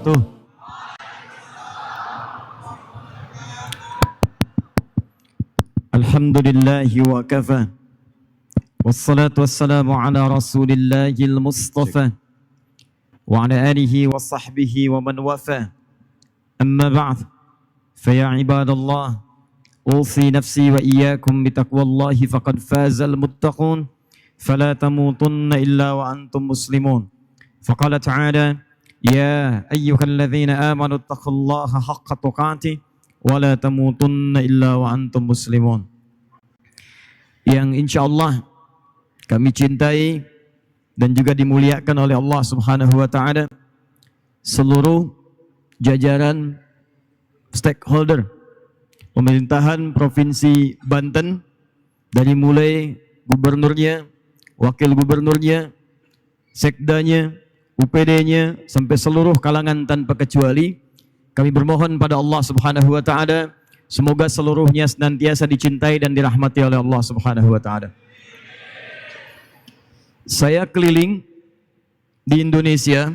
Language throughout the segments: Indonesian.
wabarakatuh. Alhamdulillahi wa kafa. Wassalatu wassalamu ala rasulillahil mustafa wa ala alihi wa sahbihi wa man wafa. Amma ba'd. Faya ibadallah, usi nafsi wa iyyakum bitaqwallahi faqad fazal muttaqun. Fala tamutunna illa wa antum muslimun. Faqala ta'ala, ya ayyuhalladzina amanu taqullaha haqqa tuqatih wa la tamutunna illa wa antum muslimun. Yang insyaallah kami cintai dan juga dimuliakan oleh Allah Subhanahu wa taala, seluruh jajaran stakeholder pemerintahan Provinsi Banten, dari mulai gubernurnya, wakil gubernurnya, sekdanya, UPD-nya, sampai seluruh kalangan tanpa kecuali. Kami bermohon pada Allah Subhanahu wa taala, semoga seluruhnya senantiasa dicintai dan dirahmati oleh Allah Subhanahu wa taala. Saya keliling di Indonesia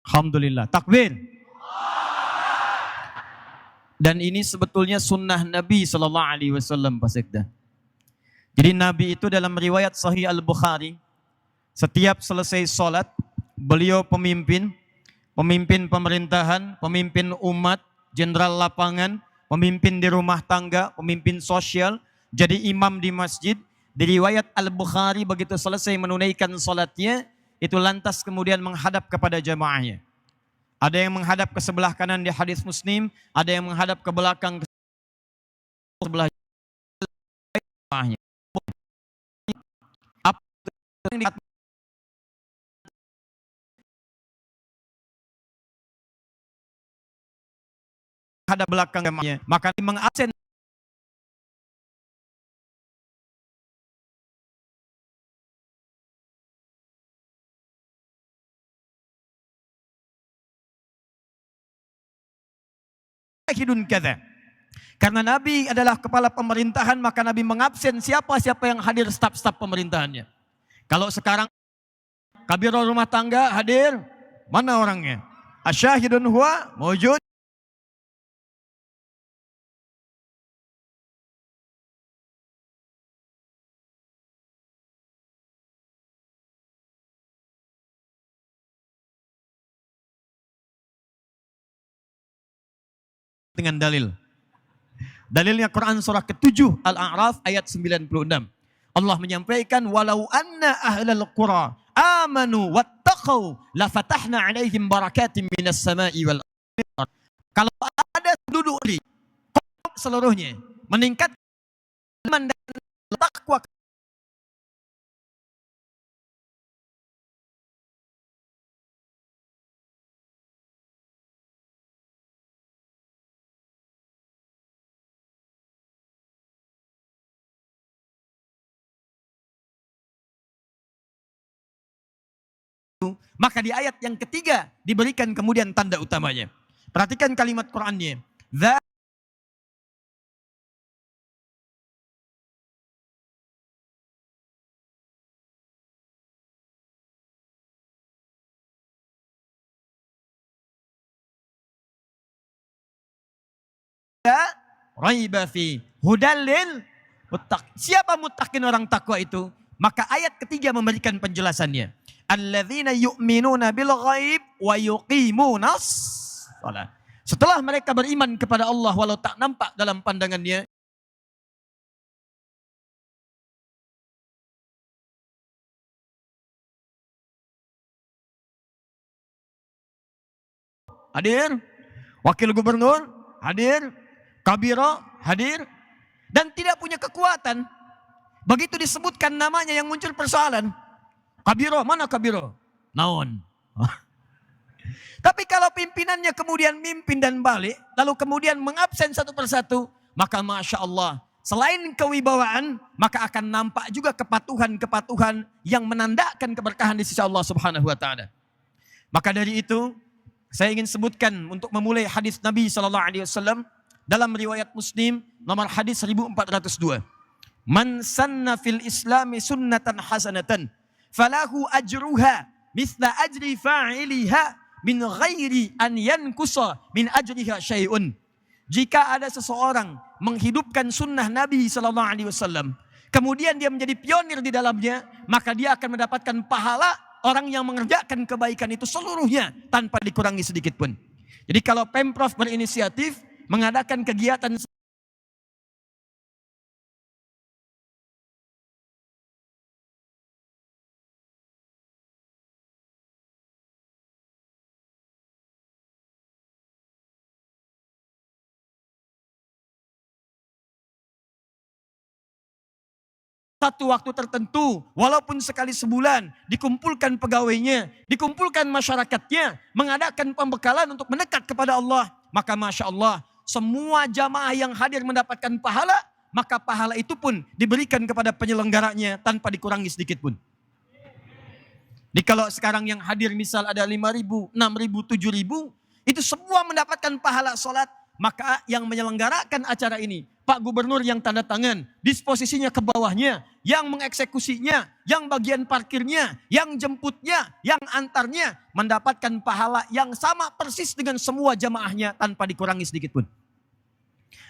alhamdulillah, takbir. Dan ini sebetulnya sunnah Nabi Sallallahu Alaihi Wasallam, Pak Sekda. Jadi Nabi itu dalam riwayat Sahih Al-Bukhari, setiap selesai sholat, beliau pemimpin pemerintahan, pemimpin umat, jenderal lapangan, pemimpin di rumah tangga, pemimpin sosial, jadi imam di masjid. Di riwayat Al-Bukhari, begitu selesai menunaikan sholatnya, itu lantas kemudian menghadap kepada jamaahnya. Ada yang menghadap ke sebelah kanan di hadis Muslim, ada yang menghadap ke belakang ke sebelah jamaahnya. Apa yang menghadap belakang jamaahnya, maka mengabsen hidun kata. Karena Nabi adalah kepala pemerintahan, maka Nabi mengabsen siapa-siapa yang hadir, staf-staf pemerintahannya. Kalau sekarang kabiro rumah tangga hadir, mana orangnya? Asyahidun huwa mawjud. Dengan dalil. Dalilnya Quran surah ke-7 Al-A'raf ayat 96. Allah menyampaikan, walau anna ahlal qura amanu wattaqau lafatahna alaihim barakatim minas sama'i wal ardh. Kalau ada penduduk di seluruhnya meningkat iman dan takwa, maka di ayat yang ketiga diberikan kemudian tanda utamanya. Perhatikan kalimat Qur'annya. Raiba fi hudallil muttaqin. Siapa muttaqin, orang takwa itu? Maka ayat ketiga memberikan penjelasannya. Alladzina yu'minuna bil ghaib wa yuqimunas shalah. Setelah mereka beriman kepada Allah walau tak nampak dalam pandangannya, hadir, wakil gubernur hadir, kabiro hadir, dan tidak punya kekuatan. Begitu disebutkan namanya yang muncul persoalan. Kabiro, mana kabiro? Naon. Tapi kalau pimpinannya kemudian mimpin dan balik, lalu kemudian mengabsen satu persatu, maka Masya Allah, selain kewibawaan, maka akan nampak juga kepatuhan-kepatuhan yang menandakan keberkahan di sisi Allah Subhanahu wa ta'ala. Maka dari itu, saya ingin sebutkan untuk memulai hadis Nabi SAW dalam riwayat Muslim nomor hadis 1402. Man sanna fil islami sunnatan hasanatan falahu ajruha mithla ajri fa'iliha min ghairi an yankusa min ajriha syai'un. Jika ada seseorang menghidupkan sunnah Nabi SAW, kemudian dia menjadi pionir di dalamnya, maka dia akan mendapatkan pahala orang yang mengerjakan kebaikan itu seluruhnya tanpa dikurangi sedikit pun. Jadi kalau Pemprov berinisiatif mengadakan kegiatan satu waktu tertentu, walaupun sekali sebulan, dikumpulkan pegawainya, dikumpulkan masyarakatnya, mengadakan pembekalan untuk mendekat kepada Allah, maka Masya Allah, semua jamaah yang hadir mendapatkan pahala, maka pahala itu pun diberikan kepada penyelenggaranya tanpa dikurangi sedikit pun. Jadi kalau sekarang yang hadir misal ada 5.000, 6.000, 7.000, itu semua mendapatkan pahala sholat, maka yang menyelenggarakan acara ini, Pak Gubernur yang tanda tangan, disposisinya ke bawahnya, yang mengeksekusinya, yang bagian parkirnya, yang jemputnya, yang antarnya, mendapatkan pahala yang sama persis dengan semua jamaahnya tanpa dikurangi sedikit pun.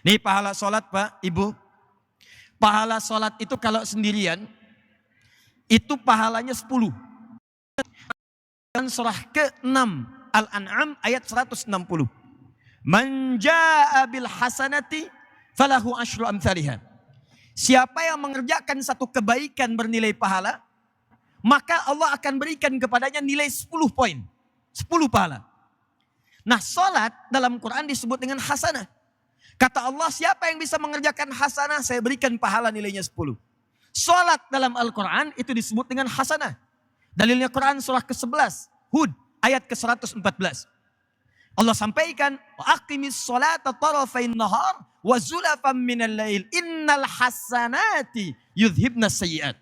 Nih pahala sholat Pak, Ibu. Pahala sholat itu kalau sendirian, itu pahalanya 10. Dan surah ke-6 Al-An'am ayat 160. Man jaa'a bil hasanati falahu asyru amsalihha. Siapa yang mengerjakan satu kebaikan bernilai pahala, maka Allah akan berikan kepadanya nilai 10 poin. 10 pahala. Nah, salat dalam Quran disebut dengan hasanah. Kata Allah, siapa yang bisa mengerjakan hasanah, saya berikan pahala nilainya 10. Salat dalam Al-Quran itu disebut dengan hasanah. Dalilnya Quran surah ke-11, Hud ayat ke-114. Allah sampaikan, aqimis sholata tarafain nahar wa zulafan minal lail innal hasanati yudhibnas sayyiat.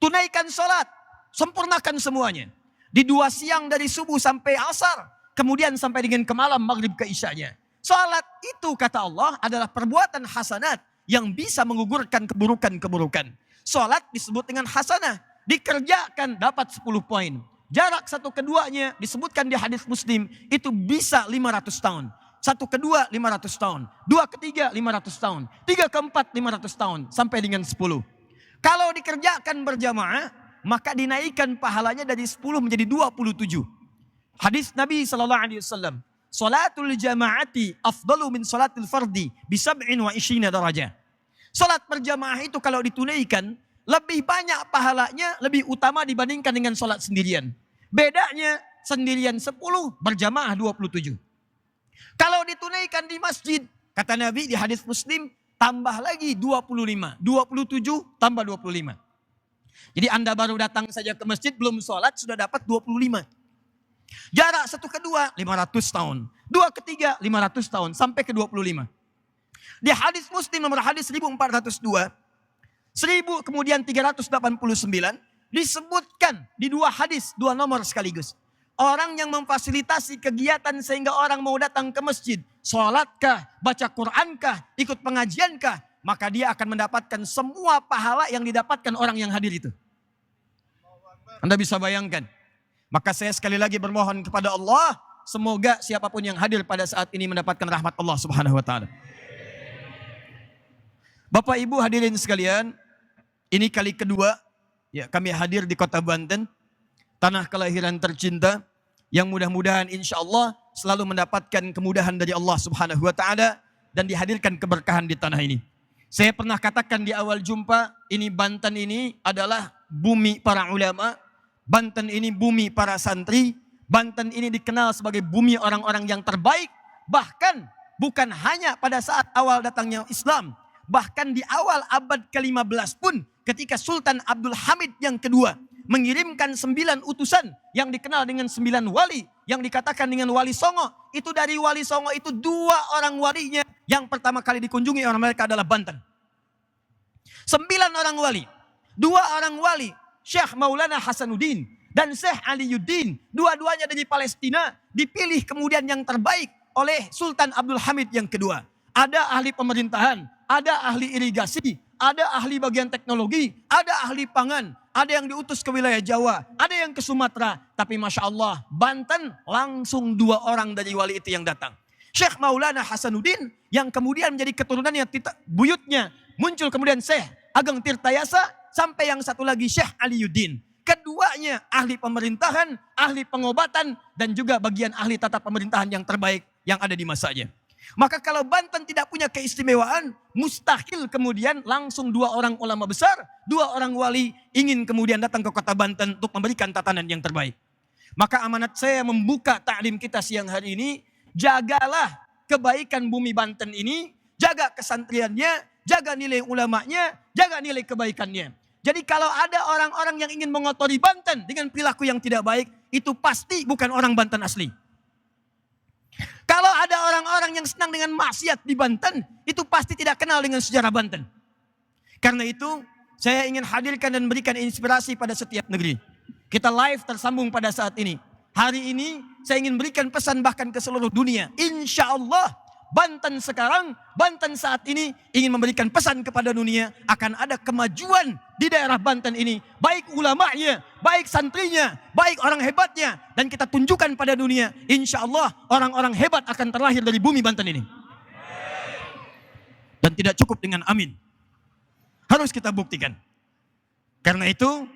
Tunaikan salat, sempurnakan semuanya. Di 2 siang dari subuh sampai asar, kemudian sampai dengan ke malam maghrib ke isyanya. Salat itu kata Allah adalah perbuatan hasanat yang bisa menggugurkan keburukan-keburukan. Salat disebut dengan hasanah, dikerjakan dapat 10 poin. Jarak satu keduanya disebutkan di hadis Muslim itu bisa 500 tahun. Satu kedua 500 tahun. 2 ketiga 500 tahun. 3 keempat 500 tahun. Sampai dengan 10. Kalau dikerjakan berjamaah, maka dinaikkan pahalanya dari 10 menjadi 27. Hadis Nabi SAW. Salatul jamaati afdalu min salatil fardi bisab'in wa isyina darajah. Salat berjamaah itu kalau ditunaikan, lebih banyak pahalanya, lebih utama dibandingkan dengan sholat sendirian. Bedanya sendirian 10, berjamaah 27. Kalau ditunaikan di masjid, kata Nabi di hadis Muslim, tambah lagi 25. 27 tambah 25. Jadi Anda baru datang saja ke masjid, belum sholat, sudah dapat 25. Jarak satu kedua 500 tahun. 2 ketiga 500 tahun, sampai ke 25. Di hadis Muslim nomor hadis 1402, 1000 kemudian 389 disebutkan di 2 hadis, 2 nomor sekaligus. Orang yang memfasilitasi kegiatan sehingga orang mau datang ke masjid, sholatkah, baca Qurankah, ikut pengajiankah, maka dia akan mendapatkan semua pahala yang didapatkan orang yang hadir itu. Anda bisa bayangkan. Maka saya sekali lagi bermohon kepada Allah, semoga siapapun yang hadir pada saat ini mendapatkan rahmat Allah Subhanahu wa taala. Bapak Ibu hadirin sekalian, ini kali kedua ya kami hadir di kota Banten, tanah kelahiran tercinta, yang mudah-mudahan insya Allah selalu mendapatkan kemudahan dari Allah Subhanahu wa taala dan dihadirkan keberkahan di tanah ini. Saya pernah katakan di awal jumpa, ini Banten ini adalah bumi para ulama, Banten ini bumi para santri, Banten ini dikenal sebagai bumi orang-orang yang terbaik, bahkan bukan hanya pada saat awal datangnya Islam, bahkan di awal abad ke-15 pun ketika Sultan Abdul Hamid yang kedua mengirimkan 9 utusan yang dikenal dengan 9 wali, yang dikatakan dengan wali Songo. Itu dari wali Songo itu 2 orang walinya yang pertama kali dikunjungi orang mereka adalah Banten. 9 orang wali, 2 orang wali, Syekh Maulana Hasanuddin dan Syekh Aliyuddin, dua-duanya dari Palestina, dipilih kemudian yang terbaik oleh Sultan Abdul Hamid yang kedua. Ada ahli pemerintahan, ada ahli irigasi, ada ahli bagian teknologi, ada ahli pangan, ada yang diutus ke wilayah Jawa, ada yang ke Sumatera. Tapi Masya Allah, Banten langsung 2 orang dari wali itu yang datang. Syekh Maulana Hasanuddin yang kemudian menjadi keturunannya, buyutnya muncul kemudian Syekh Ageng Tirtayasa, sampai yang satu lagi Syekh Aliyuddin. Keduanya ahli pemerintahan, ahli pengobatan, dan juga bagian ahli tata pemerintahan yang terbaik yang ada di masanya. Maka kalau Banten tidak punya keistimewaan, mustahil kemudian langsung 2 orang ulama besar, 2 orang wali ingin kemudian datang ke kota Banten untuk memberikan tatanan yang terbaik. Maka amanat saya membuka ta'lim kita siang hari ini, jagalah kebaikan bumi Banten ini, jaga kesantriannya, jaga nilai ulamanya, jaga nilai kebaikannya. Jadi kalau ada orang-orang yang ingin mengotori Banten dengan perilaku yang tidak baik, itu pasti bukan orang Banten asli. Kalau ada orang-orang yang senang dengan maksiat di Banten, itu pasti tidak kenal dengan sejarah Banten. Karena itu, saya ingin hadirkan dan berikan inspirasi pada setiap negeri. Kita live tersambung pada saat ini. Hari ini, saya ingin berikan pesan bahkan ke seluruh dunia. Insya Allah, Banten sekarang, Banten saat ini ingin memberikan pesan kepada dunia akan ada kemajuan di daerah Banten ini. Baik ulamanya, baik santrinya, baik orang hebatnya. Dan kita tunjukkan pada dunia, insya Allah orang-orang hebat akan terlahir dari bumi Banten ini. Dan tidak cukup dengan amin. Harus kita buktikan. Karena itu,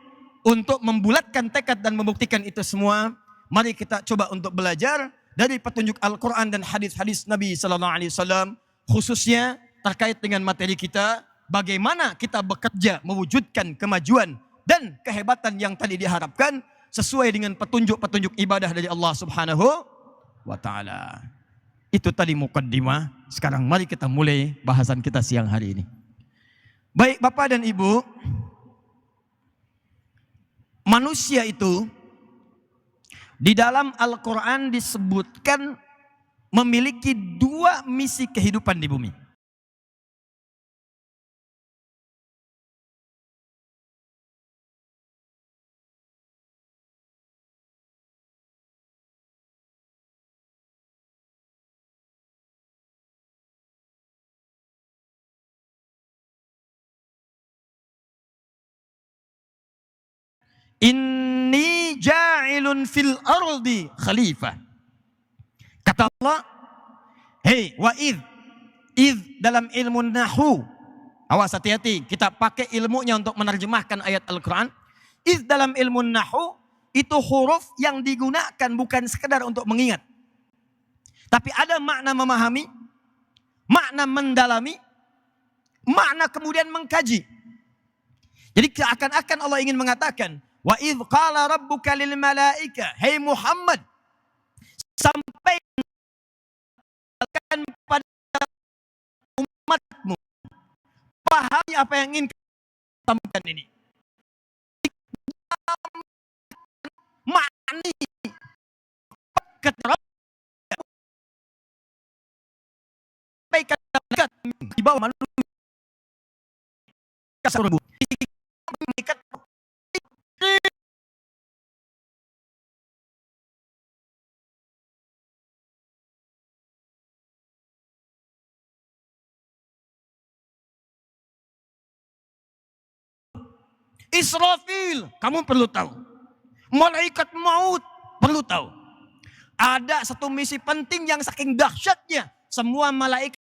untuk membulatkan tekad dan membuktikan itu semua, mari kita coba untuk belajar dari petunjuk Al-Quran dan hadis-hadis Nabi SAW, khususnya terkait dengan materi kita, bagaimana kita bekerja mewujudkan kemajuan dan kehebatan yang tadi diharapkan sesuai dengan petunjuk-petunjuk ibadah dari Allah Subhanahu wa Ta'ala. Itu tadi mukaddimah. Sekarang mari kita mulai bahasan kita siang hari ini. Baik Bapak dan Ibu, manusia itu di dalam Al-Quran disebutkan memiliki 2 misi kehidupan di bumi. Inni ja'ilun fil ardi khalifah. Kata Allah, hei wa idh dalam ilmu nahu. Awas hati-hati, kita pakai ilmunya untuk menerjemahkan ayat Al-Quran. Idh dalam ilmu nahu, itu huruf yang digunakan bukan sekedar untuk mengingat. Tapi ada makna memahami, makna mendalami, makna kemudian mengkaji. Jadi seakan-akan Allah ingin mengatakan, wa idh qala rabbuka lil malaika, hei Muhammad, sampaikan pada umatmu, pahami apa yang ingin sampaikan ini. Makni sampaikan di bawah manusia. Israfil, kamu perlu tahu. Malaikat maut, perlu tahu. Ada satu misi penting yang saking dahsyatnya, semua malaikat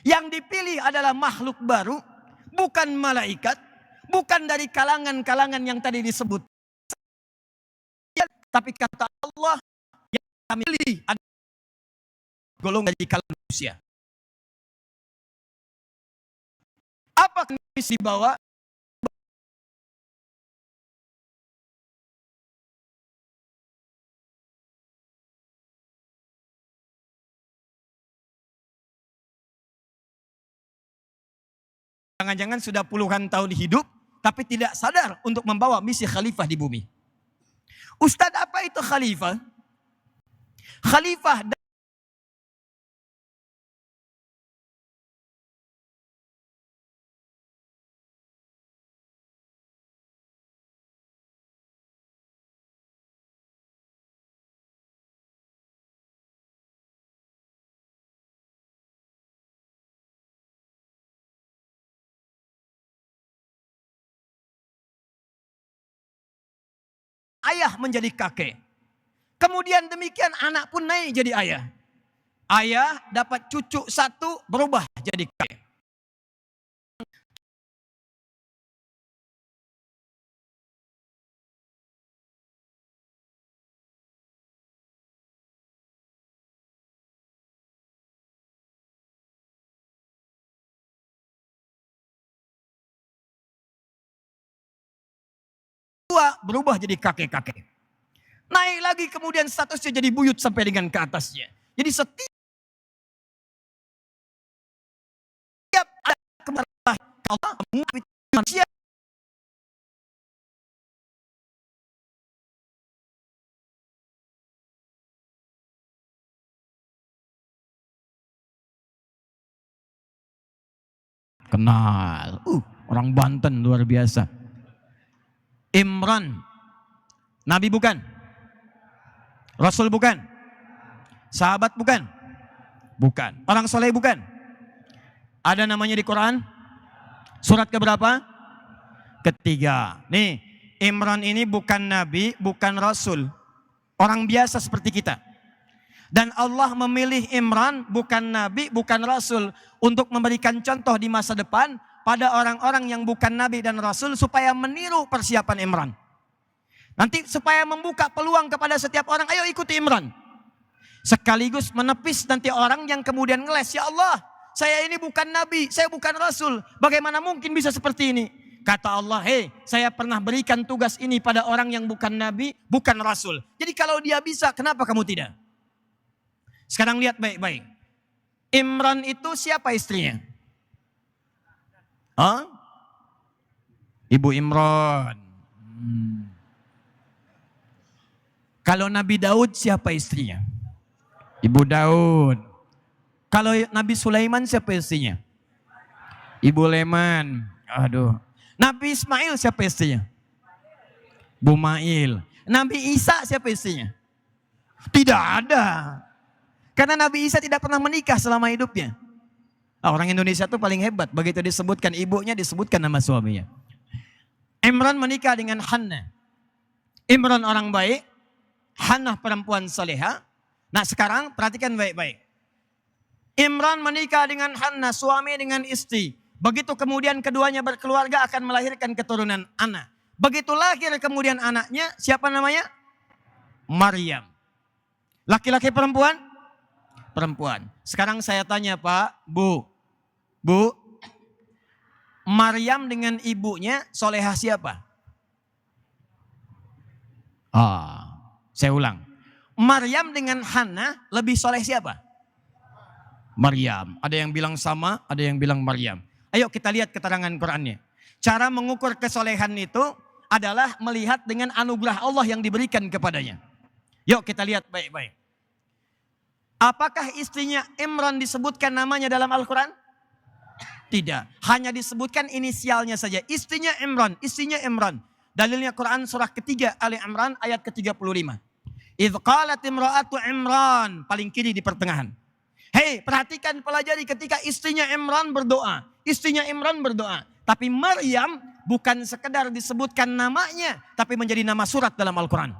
yang dipilih adalah makhluk baru, bukan malaikat, bukan dari kalangan-kalangan yang tadi disebut. Tapi kata Allah, yang kami pilih adalah golongan dari kalangan manusia. Apa misi dibawa? Jangan-jangan sudah puluhan tahun hidup, tapi tidak sadar untuk membawa misi khalifah di bumi. Ustadz, apa itu khalifah? Khalifah ayah menjadi kakek. Kemudian demikian anak pun naik jadi ayah. Ayah dapat cucu satu berubah jadi kakek. Tua berubah jadi kakek-kakek. Naik lagi kemudian statusnya jadi buyut sampai dengan ke atasnya. Jadi setiap ada kemarahan Allah manusia kenal. Orang Banten luar biasa. Imran. Nabi bukan? Rasul bukan? Sahabat bukan? Bukan. Orang soleh bukan? Ada namanya di Quran? Surat keberapa? Ketiga. Nih, Imran ini bukan nabi, bukan rasul. Orang biasa seperti kita. Dan Allah memilih Imran bukan nabi, bukan rasul untuk memberikan contoh di masa depan pada orang-orang yang bukan nabi dan rasul supaya meniru persiapan Imran. Nanti supaya membuka peluang kepada setiap orang, ayo ikuti Imran. Sekaligus menepis nanti orang yang kemudian ngeles, ya Allah, saya ini bukan nabi, saya bukan rasul. Bagaimana mungkin bisa seperti ini? Kata Allah, hei, saya pernah berikan tugas ini pada orang yang bukan nabi, bukan rasul. Jadi kalau dia bisa, kenapa kamu tidak? Sekarang lihat baik-baik. Imran itu siapa istrinya? Hah? Ibu Imran. Kalau Nabi Daud siapa istrinya? Ibu Daud. Kalau Nabi Sulaiman siapa istrinya? Ibu Leman. Aduh. Nabi Ismail siapa istrinya? Bu Mail. Nabi Isa siapa istrinya? Tidak ada. Karena Nabi Isa tidak pernah menikah selama hidupnya. Orang Indonesia tuh paling hebat. Begitu disebutkan ibunya, disebutkan nama suaminya. Imran menikah dengan Hannah. Imran orang baik. Hannah perempuan saleha. Nah sekarang perhatikan baik-baik. Imran menikah dengan Hannah, suami dengan istri. Begitu kemudian keduanya berkeluarga akan melahirkan keturunan anak. Begitu lahir kemudian anaknya, siapa namanya? Maryam. Laki-laki perempuan? Perempuan. Sekarang saya tanya Pak, Bu, Maryam dengan ibunya solehah siapa? Saya ulang. Maryam dengan Hannah lebih soleh siapa? Maryam. Ada yang bilang sama, ada yang bilang Maryam. Ayo kita lihat keterangan Qurannya. Cara mengukur kesolehan itu adalah melihat dengan anugerah Allah yang diberikan kepadanya. Yuk kita lihat baik-baik. Apakah istrinya Imran disebutkan namanya dalam Al-Quran? Tidak. Hanya disebutkan inisialnya saja. Istrinya Imran, istrinya Imran. Dalilnya Quran surah ketiga Ali Imran ayat ke-35. Idh qalat imra'atu Imran. Paling kiri di pertengahan. Hei, perhatikan, pelajari ketika istrinya Imran berdoa. Istrinya Imran berdoa. Tapi Maryam bukan sekedar disebutkan namanya. Tapi menjadi nama surat dalam Al-Quran.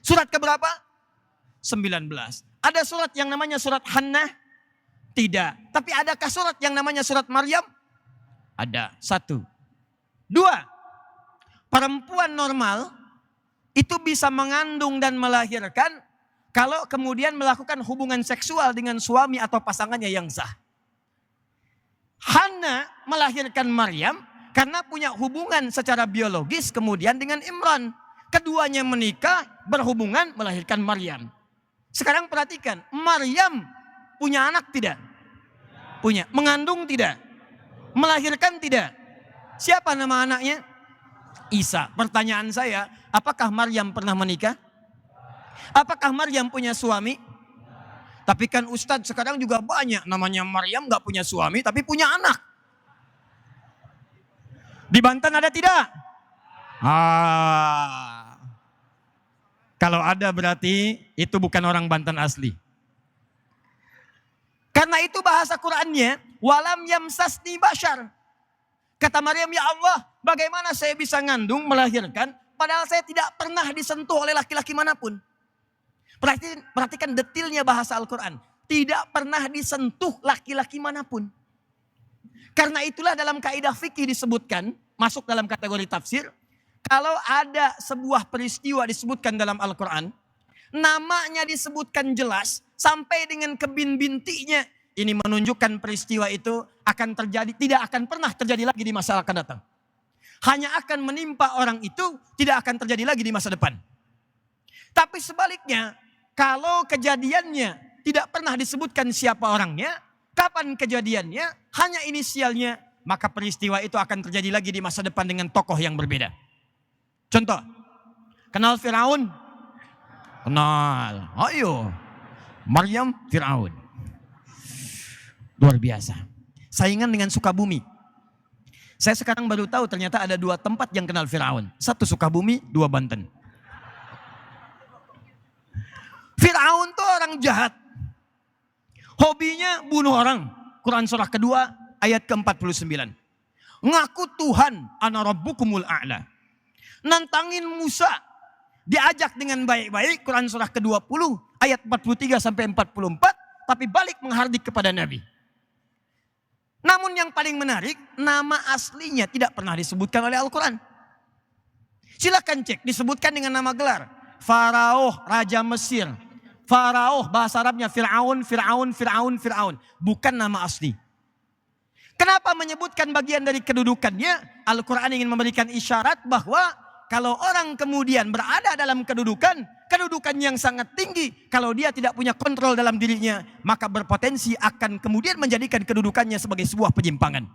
Surat keberapa? 19. Ada surat yang namanya surat Hannah? Tidak. Tapi adakah surat yang namanya surat Maryam? Ada. 1. 2. Perempuan normal itu bisa mengandung dan melahirkan kalau kemudian melakukan hubungan seksual dengan suami atau pasangannya yang sah. Hannah melahirkan Maryam karena punya hubungan secara biologis kemudian dengan Imran. Keduanya menikah, berhubungan, melahirkan Maryam. Sekarang perhatikan, Maryam punya anak tidak? Punya. Mengandung tidak? Melahirkan tidak? Siapa nama anaknya? Isa. Pertanyaan saya, apakah Maryam pernah menikah? Apakah Maryam punya suami? Tapi kan Ustadz sekarang juga banyak namanya Maryam gak punya suami tapi punya anak. Di Banten ada tidak? Kalau ada berarti itu bukan orang Banten asli. Karena itu bahasa Qur'annya, walam yamsasni bashar. Kata Maryam, ya Allah, bagaimana saya bisa ngandung, melahirkan, padahal saya tidak pernah disentuh oleh laki-laki manapun. Perhatikan detilnya bahasa Al-Quran. Tidak pernah disentuh laki-laki manapun. Karena itulah dalam kaidah fikih disebutkan, masuk dalam kategori tafsir, kalau ada sebuah peristiwa disebutkan dalam Al-Quran, namanya disebutkan jelas, sampai dengan kebin-bintinya, ini menunjukkan peristiwa itu akan terjadi, tidak akan pernah terjadi lagi di masa akan datang. Hanya akan menimpa orang itu, tidak akan terjadi lagi di masa depan. Tapi sebaliknya, kalau kejadiannya tidak pernah disebutkan siapa orangnya, kapan kejadiannya, hanya inisialnya, maka peristiwa itu akan terjadi lagi di masa depan dengan tokoh yang berbeda. Contoh, kenal Firaun? Kenal. Ayo, Maryam Firaun. Luar biasa. Saingan dengan Sukabumi. Saya sekarang baru tahu ternyata ada 2 tempat yang kenal Firaun. 1 Sukabumi, 2 Banten. Firaun tuh orang jahat. Hobinya bunuh orang. Quran surah kedua ayat ke-49. Ngaku Tuhan, ana rabbukumul a'la. Nantangin Musa. Diajak dengan baik-baik, Quran surah ke-20 ayat 43 sampai 44. Tapi balik menghardik kepada Nabi. Namun yang paling menarik, nama aslinya tidak pernah disebutkan oleh Al-Quran. Silakan cek, disebutkan dengan nama gelar. Faraoh, Raja Mesir. Faraoh, bahasa Arabnya Fir'aun, Fir'aun, Fir'aun, Fir'aun. Bukan nama asli. Kenapa menyebutkan bagian dari kedudukannya? Al-Quran ingin memberikan isyarat bahwa kalau orang kemudian berada dalam kedudukan yang sangat tinggi, kalau dia tidak punya kontrol dalam dirinya, maka berpotensi akan kemudian menjadikan kedudukannya sebagai sebuah penyimpangan.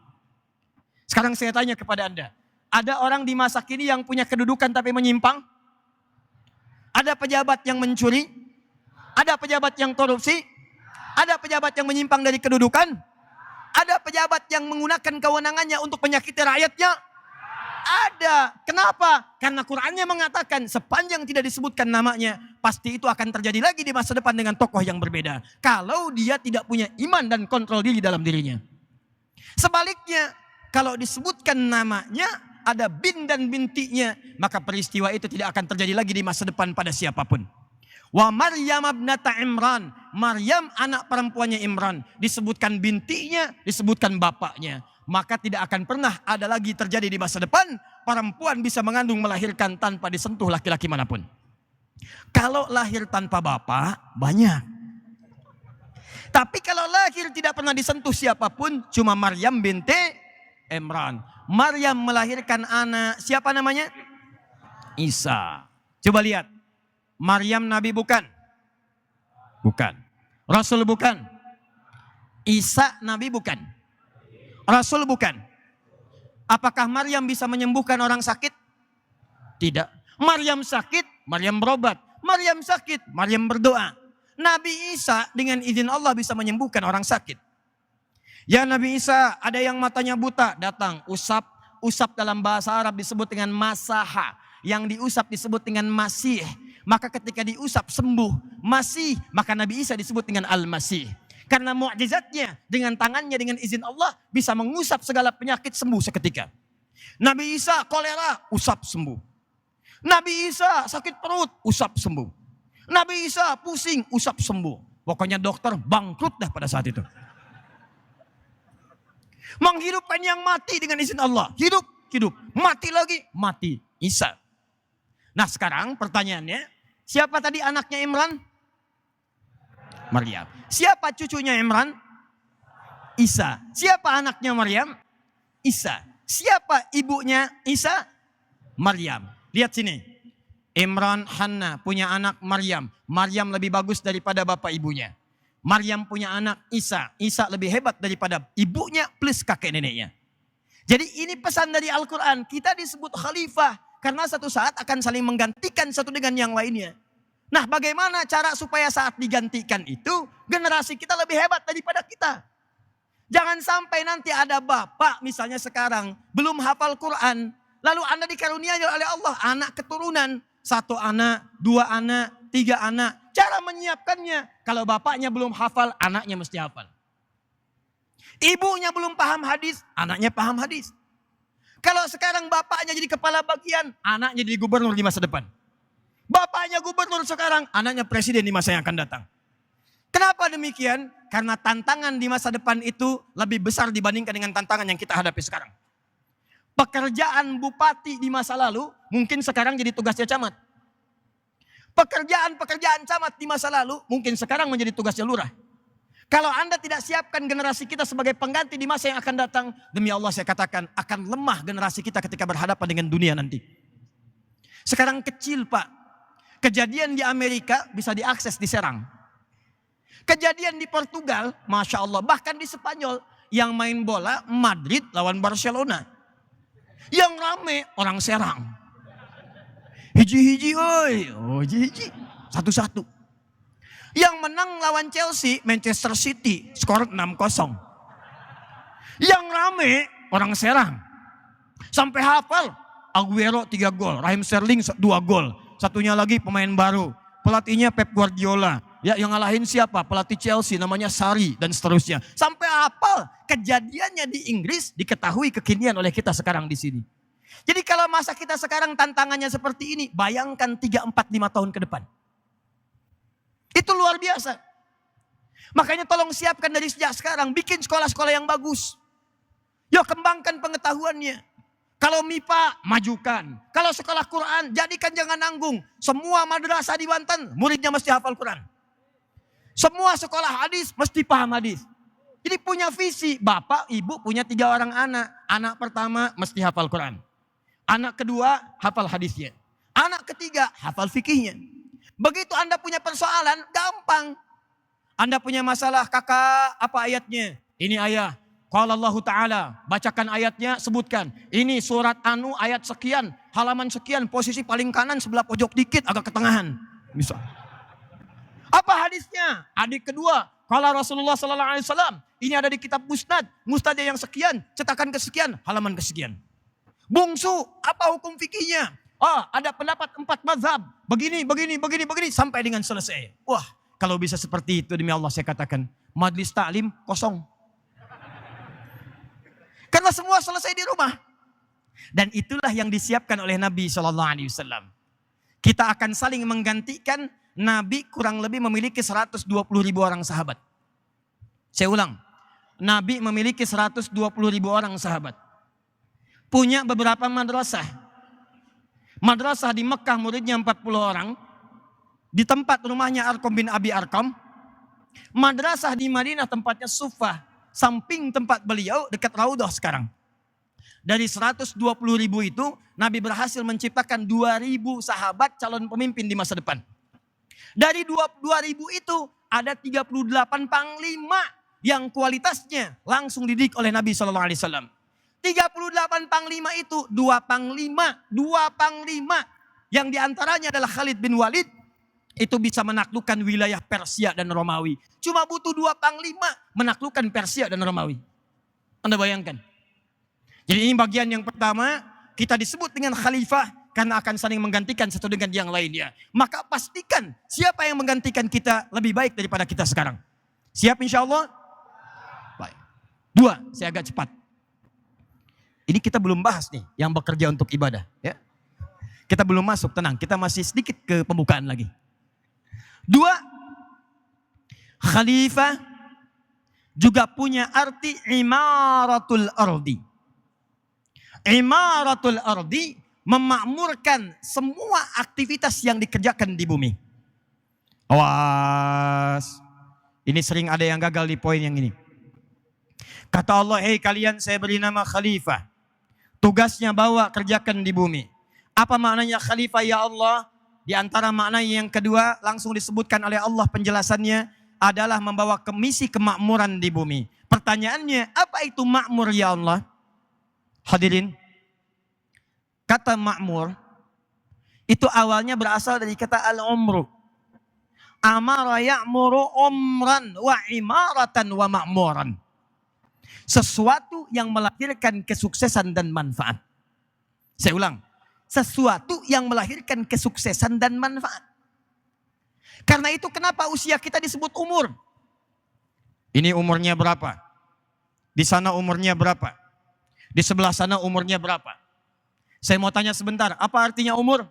Sekarang saya tanya kepada Anda, ada orang di masa kini yang punya kedudukan tapi menyimpang? Ada pejabat yang mencuri? Ada pejabat yang korupsi? Ada pejabat yang menyimpang dari kedudukan? Ada pejabat yang menggunakan kewenangannya untuk menyakiti rakyatnya? Ada. Kenapa? Karena Qur'annya mengatakan sepanjang tidak disebutkan namanya, pasti itu akan terjadi lagi di masa depan dengan tokoh yang berbeda. Kalau dia tidak punya iman dan kontrol diri dalam dirinya. Sebaliknya, kalau disebutkan namanya, ada bin dan bintinya, maka peristiwa itu tidak akan terjadi lagi di masa depan pada siapapun. Wa Maryam ibnata Imran. Maryam anak perempuannya Imran. Disebutkan bintinya, disebutkan bapaknya. Maka tidak akan pernah ada lagi terjadi di masa depan perempuan bisa mengandung melahirkan tanpa disentuh laki-laki manapun. Kalau lahir tanpa bapak banyak. Tapi kalau lahir tidak pernah disentuh siapapun, cuma Maryam binti Imran. Maryam melahirkan anak, siapa namanya? Isa. Coba lihat. Maryam nabi bukan? Bukan. Rasul bukan? Isa nabi bukan? Rasul bukan. Apakah Maryam bisa menyembuhkan orang sakit? Tidak. Maryam sakit, Maryam berobat. Maryam sakit, Maryam berdoa. Nabi Isa dengan izin Allah bisa menyembuhkan orang sakit. Ya Nabi Isa, ada yang matanya buta, datang usap. Usap dalam bahasa Arab disebut dengan masaha. Yang diusap disebut dengan masih. Maka ketika diusap sembuh. Masih, maka Nabi Isa disebut dengan Al-Masih. Karena mukjizatnya dengan tangannya dengan izin Allah bisa mengusap segala penyakit sembuh seketika. Nabi Isa kolera, usap sembuh. Nabi Isa sakit perut, usap sembuh. Nabi Isa pusing, usap sembuh. Pokoknya dokter bangkrut dah pada saat itu. Menghidupkan yang mati dengan izin Allah. Hidup, hidup. Mati lagi, mati. Isa. Nah sekarang pertanyaannya, siapa tadi anaknya Imran? Maryam. Siapa cucunya Imran? Isa. Siapa anaknya Maryam? Isa. Siapa ibunya Isa? Maryam. Lihat sini. Imran Hanna punya anak Maryam. Maryam lebih bagus daripada bapak ibunya. Maryam punya anak Isa. Isa lebih hebat daripada ibunya plus kakek neneknya. Jadi ini pesan dari Al-Quran. Kita disebut khalifah. Karena satu saat akan saling menggantikan satu dengan yang lainnya. Nah, bagaimana cara supaya saat digantikan itu generasi kita lebih hebat daripada kita? Jangan sampai nanti ada bapak misalnya sekarang belum hafal Quran. Lalu Anda dikaruniai oleh Allah anak keturunan. 1 anak, 2 anak, 3 anak. Cara menyiapkannya. Kalau bapaknya belum hafal, anaknya mesti hafal. Ibunya belum paham hadis, anaknya paham hadis. Kalau sekarang bapaknya jadi kepala bagian, anaknya jadi gubernur di masa depan. Bapaknya gubernur sekarang, anaknya presiden di masa yang akan datang. Kenapa demikian? Karena tantangan di masa depan itu lebih besar dibandingkan dengan tantangan yang kita hadapi sekarang. Pekerjaan bupati di masa lalu mungkin sekarang jadi tugasnya camat. Pekerjaan camat di masa lalu mungkin sekarang menjadi tugasnya lurah. Kalau Anda tidak siapkan generasi kita sebagai pengganti di masa yang akan datang, demi Allah saya katakan akan lemah generasi kita ketika berhadapan dengan dunia nanti. Sekarang kecil Pak, kejadian di Amerika bisa diakses di Serang. Kejadian di Portugal, Masya Allah, bahkan di Spanyol, yang main bola Madrid lawan Barcelona. Yang rame orang Serang. Hiji-hiji, hiji-hiji, satu-satu. Yang menang lawan Chelsea, Manchester City, skor 6-0. Yang rame orang Serang. Sampai hafal, Aguero 3 gol, Raheem Sterling 2 gol. Satunya lagi pemain baru, pelatihnya Pep Guardiola. Ya, yang ngalahin siapa? Pelatih Chelsea namanya Sarri dan seterusnya. Sampai hafal kejadiannya di Inggris diketahui kekinian oleh kita sekarang di sini. Jadi kalau masa kita sekarang tantangannya seperti ini, bayangkan 3, 4, 5 tahun ke depan. Itu luar biasa. Makanya tolong siapkan dari sejak sekarang. Bikin sekolah-sekolah yang bagus. Yuk kembangkan pengetahuannya. Kalau MIPA, majukan. Kalau sekolah Quran, jadikan jangan nanggung. Semua madrasah di Banten, muridnya mesti hafal Quran. Semua sekolah hadis, mesti paham hadis. Jadi punya visi. Bapak, ibu punya 3 orang anak. Anak pertama, mesti hafal Quran. Anak kedua, hafal hadisnya. Anak ketiga, hafal fikihnya. Begitu Anda punya persoalan, gampang. Anda punya masalah, kakak, apa ayatnya? Ini ayat. Qala Allah Ta'ala, bacakan ayatnya, sebutkan. Ini surat anu, ayat sekian, halaman sekian, posisi paling kanan, sebelah pojok dikit, agak ketengahan. Bisa. Apa hadisnya? Adik kedua, qala Rasulullah SAW, ini ada di kitab Musnad. Musnadnya yang sekian, cetakan kesekian, halaman kesekian. Bungsu, apa hukum fikihnya? Ada pendapat 4 mazhab. Begini, sampai dengan selesai. Wah, kalau bisa seperti itu demi Allah saya katakan. Majlis taklim kosong. Karena semua selesai di rumah. Dan itulah yang disiapkan oleh Nabi SAW. Kita akan saling menggantikan. Nabi kurang lebih memiliki 120.000 orang sahabat. Saya ulang. Nabi memiliki 120.000 orang sahabat. Punya beberapa madrasah. Madrasah di Mekah muridnya 40 orang. Di tempat rumahnya Arqam bin Abi Arqam. Madrasah di Madinah tempatnya Sufah. Samping tempat beliau dekat Raudhah sekarang. Dari 120.000 itu Nabi berhasil menciptakan 2.000 sahabat calon pemimpin di masa depan. Dari 2.000 itu ada 38 panglima yang kualitasnya langsung dididik oleh Nabi SAW. 38 panglima itu, 2 panglima yang diantaranya adalah Khalid bin Walid. Itu bisa menaklukkan wilayah Persia dan Romawi. Cuma butuh 2 panglima menaklukkan Persia dan Romawi. Anda bayangkan. Jadi ini bagian yang pertama, kita disebut dengan khalifah karena akan saling menggantikan satu dengan yang lainnya. Maka pastikan siapa yang menggantikan kita lebih baik daripada kita sekarang. Siap insya Allah? Baik. 2, saya agak cepat. Ini kita belum bahas nih yang bekerja untuk ibadah. Ya. Kita belum masuk, tenang. Kita masih sedikit ke pembukaan lagi. 2, khalifah juga punya arti imaratul ardi. Imaratul ardi memakmurkan semua aktivitas yang dikerjakan di bumi. Awas. Ini sering ada yang gagal di poin yang ini. Kata Allah, hei kalian saya beri nama khalifah. Tugasnya bawa kerjakan di bumi. Apa maknanya khalifah ya Allah? Di antara makna yang kedua langsung disebutkan oleh Allah penjelasannya adalah membawa misi kemakmuran di bumi. Pertanyaannya, apa itu makmur ya Allah? Hadirin, kata makmur Itu awalnya berasal dari kata al-umru. Amara ya'muru umran wa imaratan wa ma'muran. Sesuatu yang melahirkan kesuksesan dan manfaat. Saya ulang. Sesuatu yang melahirkan kesuksesan dan manfaat. Karena itu kenapa usia kita disebut umur. Ini umurnya berapa? Di sana umurnya berapa? Di sebelah sana umurnya berapa? Saya mau tanya sebentar, apa artinya umur?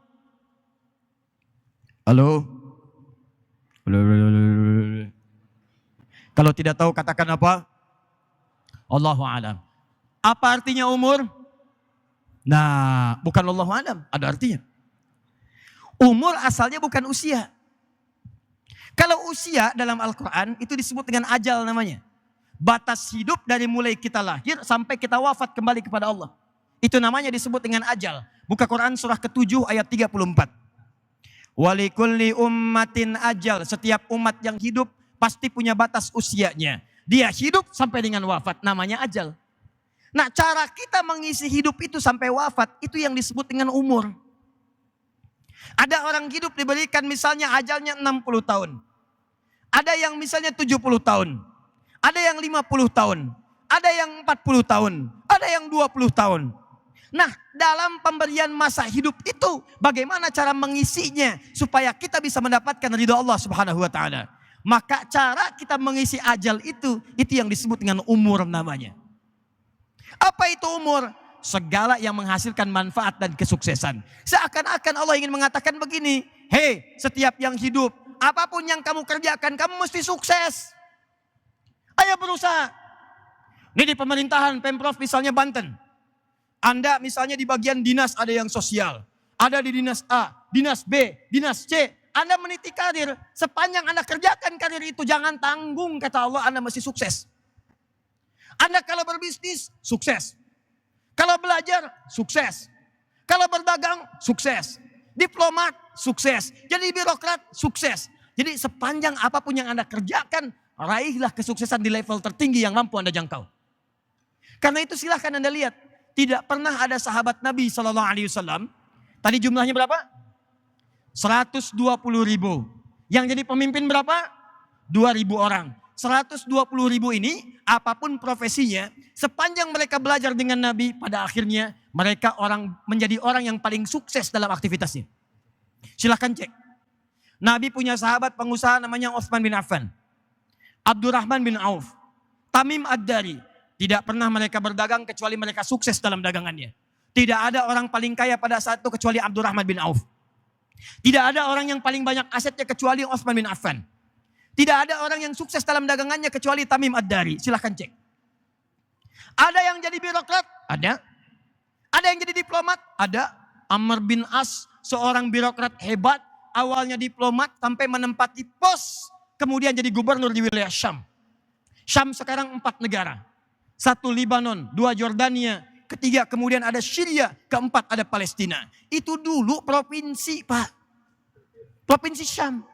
Halo? Kalau tidak tahu katakan apa? Allahu a'lam. Apa artinya umur? Nah, bukan Allahu a'lam, ada artinya. Umur asalnya bukan usia. Kalau usia dalam Al-Quran itu disebut dengan ajal namanya. Batas hidup dari mulai kita lahir sampai kita wafat kembali kepada Allah. Itu namanya disebut dengan ajal. Buka Quran surah ke-7 ayat 34. Walikulli ummatin ajal. Setiap umat yang hidup pasti punya batas usianya. Dia hidup sampai dengan wafat, namanya ajal. Nah, cara kita mengisi hidup itu sampai wafat, itu yang disebut dengan umur. Ada orang hidup diberikan misalnya ajalnya 60 tahun. Ada yang misalnya 70 tahun. Ada yang 50 tahun. Ada yang 40 tahun. Ada yang 20 tahun. Nah, dalam pemberian masa hidup itu, bagaimana cara mengisinya supaya kita bisa mendapatkan ridha Allah Subhanahu wa taala. Maka cara kita mengisi ajal itu yang disebut dengan umur namanya. Apa itu umur? Segala yang menghasilkan manfaat dan kesuksesan. Seakan-akan Allah ingin mengatakan begini, hei, setiap yang hidup, apapun yang kamu kerjakan, kamu mesti sukses. Ayo berusaha. Ini di pemerintahan Pemprov misalnya Banten. Anda misalnya di bagian dinas ada yang sosial. Ada di dinas A, dinas B, dinas C. Anda meniti karir. Sepanjang Anda kerjakan karir itu, jangan tanggung, kata Allah, Anda mesti sukses. Anda kalau berbisnis, sukses. Kalau belajar, sukses. Kalau berdagang, sukses. Diplomat, sukses. Jadi birokrat, sukses. Jadi sepanjang apapun yang Anda kerjakan, raihlah kesuksesan di level tertinggi yang mampu Anda jangkau. Karena itu silahkan Anda lihat. Tidak pernah ada sahabat Nabi SAW. Tadi jumlahnya berapa? 120.000. Yang jadi pemimpin berapa? 2.000 orang. 120.000 ini apapun profesinya, sepanjang mereka belajar dengan Nabi, pada akhirnya mereka menjadi orang yang paling sukses dalam aktivitasnya. Silahkan cek. Nabi punya sahabat pengusaha namanya Utsman bin Affan, Abdurrahman bin Auf, Tamim Ad-Dari. Tidak pernah mereka berdagang kecuali mereka sukses dalam dagangannya. Tidak ada orang paling kaya pada saat itu kecuali Abdurrahman bin Auf. Tidak ada orang yang paling banyak asetnya kecuali Utsman bin Affan. Tidak ada orang yang sukses dalam dagangannya kecuali Tamim Ad-Dari. Silahkan cek. Ada yang jadi birokrat? Ada. Ada yang jadi diplomat? Ada. Amr bin As, seorang birokrat hebat. Awalnya diplomat sampai menempati pos. Kemudian jadi gubernur di wilayah Syam. Syam sekarang 4 negara. 1 Libanon, 2 Jordania. Ketiga kemudian ada Syria. Keempat ada Palestina. Itu dulu provinsi, Pak. Provinsi Syam.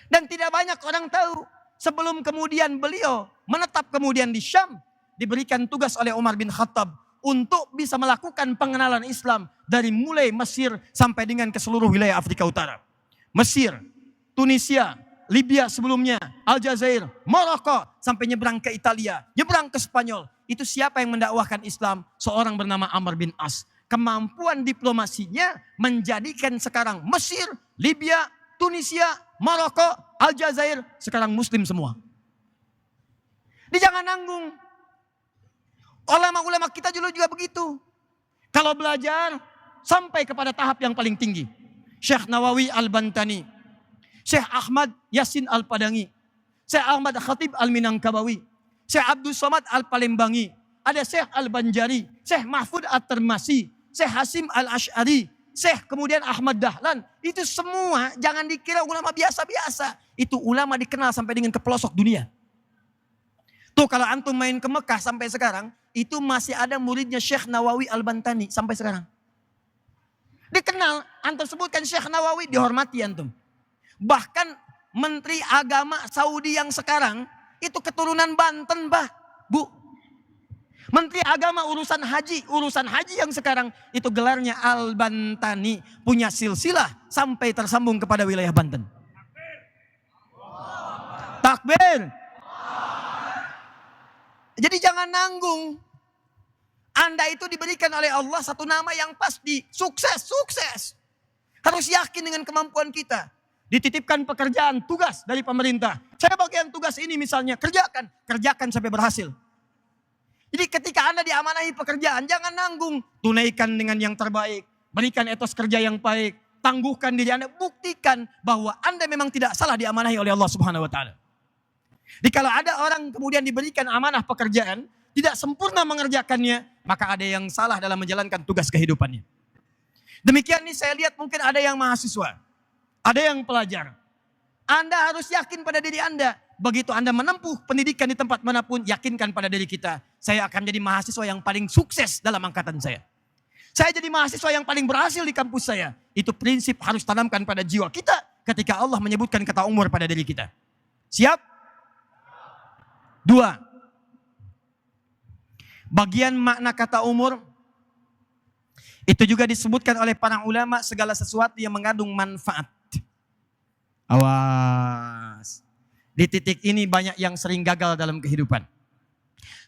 Dan tidak banyak orang tahu, sebelum kemudian beliau menetap kemudian di Syam, diberikan tugas oleh Umar bin Khattab untuk bisa melakukan pengenalan Islam dari mulai Mesir sampai dengan ke seluruh wilayah Afrika Utara. Mesir, Tunisia, Libya sebelumnya, Aljazair, Maroko, sampai nyebrang ke Italia, nyebrang ke Spanyol. Itu siapa yang mendakwahkan Islam? Seorang bernama Amr bin As. Kemampuan diplomasinya menjadikan sekarang Mesir, Libya, Tunisia, Maroko, Aljazair sekarang muslim semua. Dia jangan nanggung. Ulama-ulama kita dulu juga begitu. Kalau belajar sampai kepada tahap yang paling tinggi. Syekh Nawawi Al-Bantani, Syekh Ahmad Yasin Al-Padangi, Syekh Ahmad Khatib Al-Minangkabawi, Syekh Abdul Somad Al-Palembangi, ada Syekh Al-Banjari, Syekh Mahfud At-Termasi, Syekh Hasim Al-Ash'ari, Syekh kemudian Ahmad Dahlan. Itu semua jangan dikira ulama biasa-biasa. Itu ulama dikenal sampai dengan ke pelosok dunia. Tuh kalau antum main ke Mekah sampai sekarang, itu masih ada muridnya Syekh Nawawi Al-Bantani sampai sekarang. Dikenal, antum sebutkan Syekh Nawawi, dihormati antum. Bahkan Menteri Agama Saudi yang sekarang, itu keturunan Banten, Bu. Menteri Agama urusan haji yang sekarang itu gelarnya Al-Bantani, punya silsilah sampai tersambung kepada wilayah Banten. Takbir. Jadi jangan nanggung. Anda itu diberikan oleh Allah satu nama yang pasti. Sukses. Harus yakin dengan kemampuan kita. Dititipkan pekerjaan, tugas dari pemerintah. Saya bagian tugas ini misalnya, kerjakan sampai berhasil. Jadi ketika Anda diamanahi pekerjaan, jangan nanggung. Tunaikan dengan yang terbaik. Berikan etos kerja yang baik. Tangguhkan diri Anda. Buktikan bahwa Anda memang tidak salah diamanahi oleh Allah Subhanahu wa Ta'ala. Jadi kalau ada orang kemudian diberikan amanah pekerjaan, tidak sempurna mengerjakannya, maka ada yang salah dalam menjalankan tugas kehidupannya. Demikian nih saya lihat mungkin ada yang mahasiswa, ada yang pelajar. Anda harus yakin pada diri Anda. Begitu Anda menempuh pendidikan di tempat manapun, yakinkan pada diri kita. Saya akan jadi mahasiswa yang paling sukses dalam angkatan saya. Saya jadi mahasiswa yang paling berhasil di kampus saya. Itu prinsip harus tanamkan pada jiwa kita ketika Allah menyebutkan kata umur pada diri kita. Siap? 2. Bagian makna kata umur itu juga disebutkan oleh para ulama segala sesuatu yang mengandung manfaat. Awas. Di titik ini banyak yang sering gagal dalam kehidupan.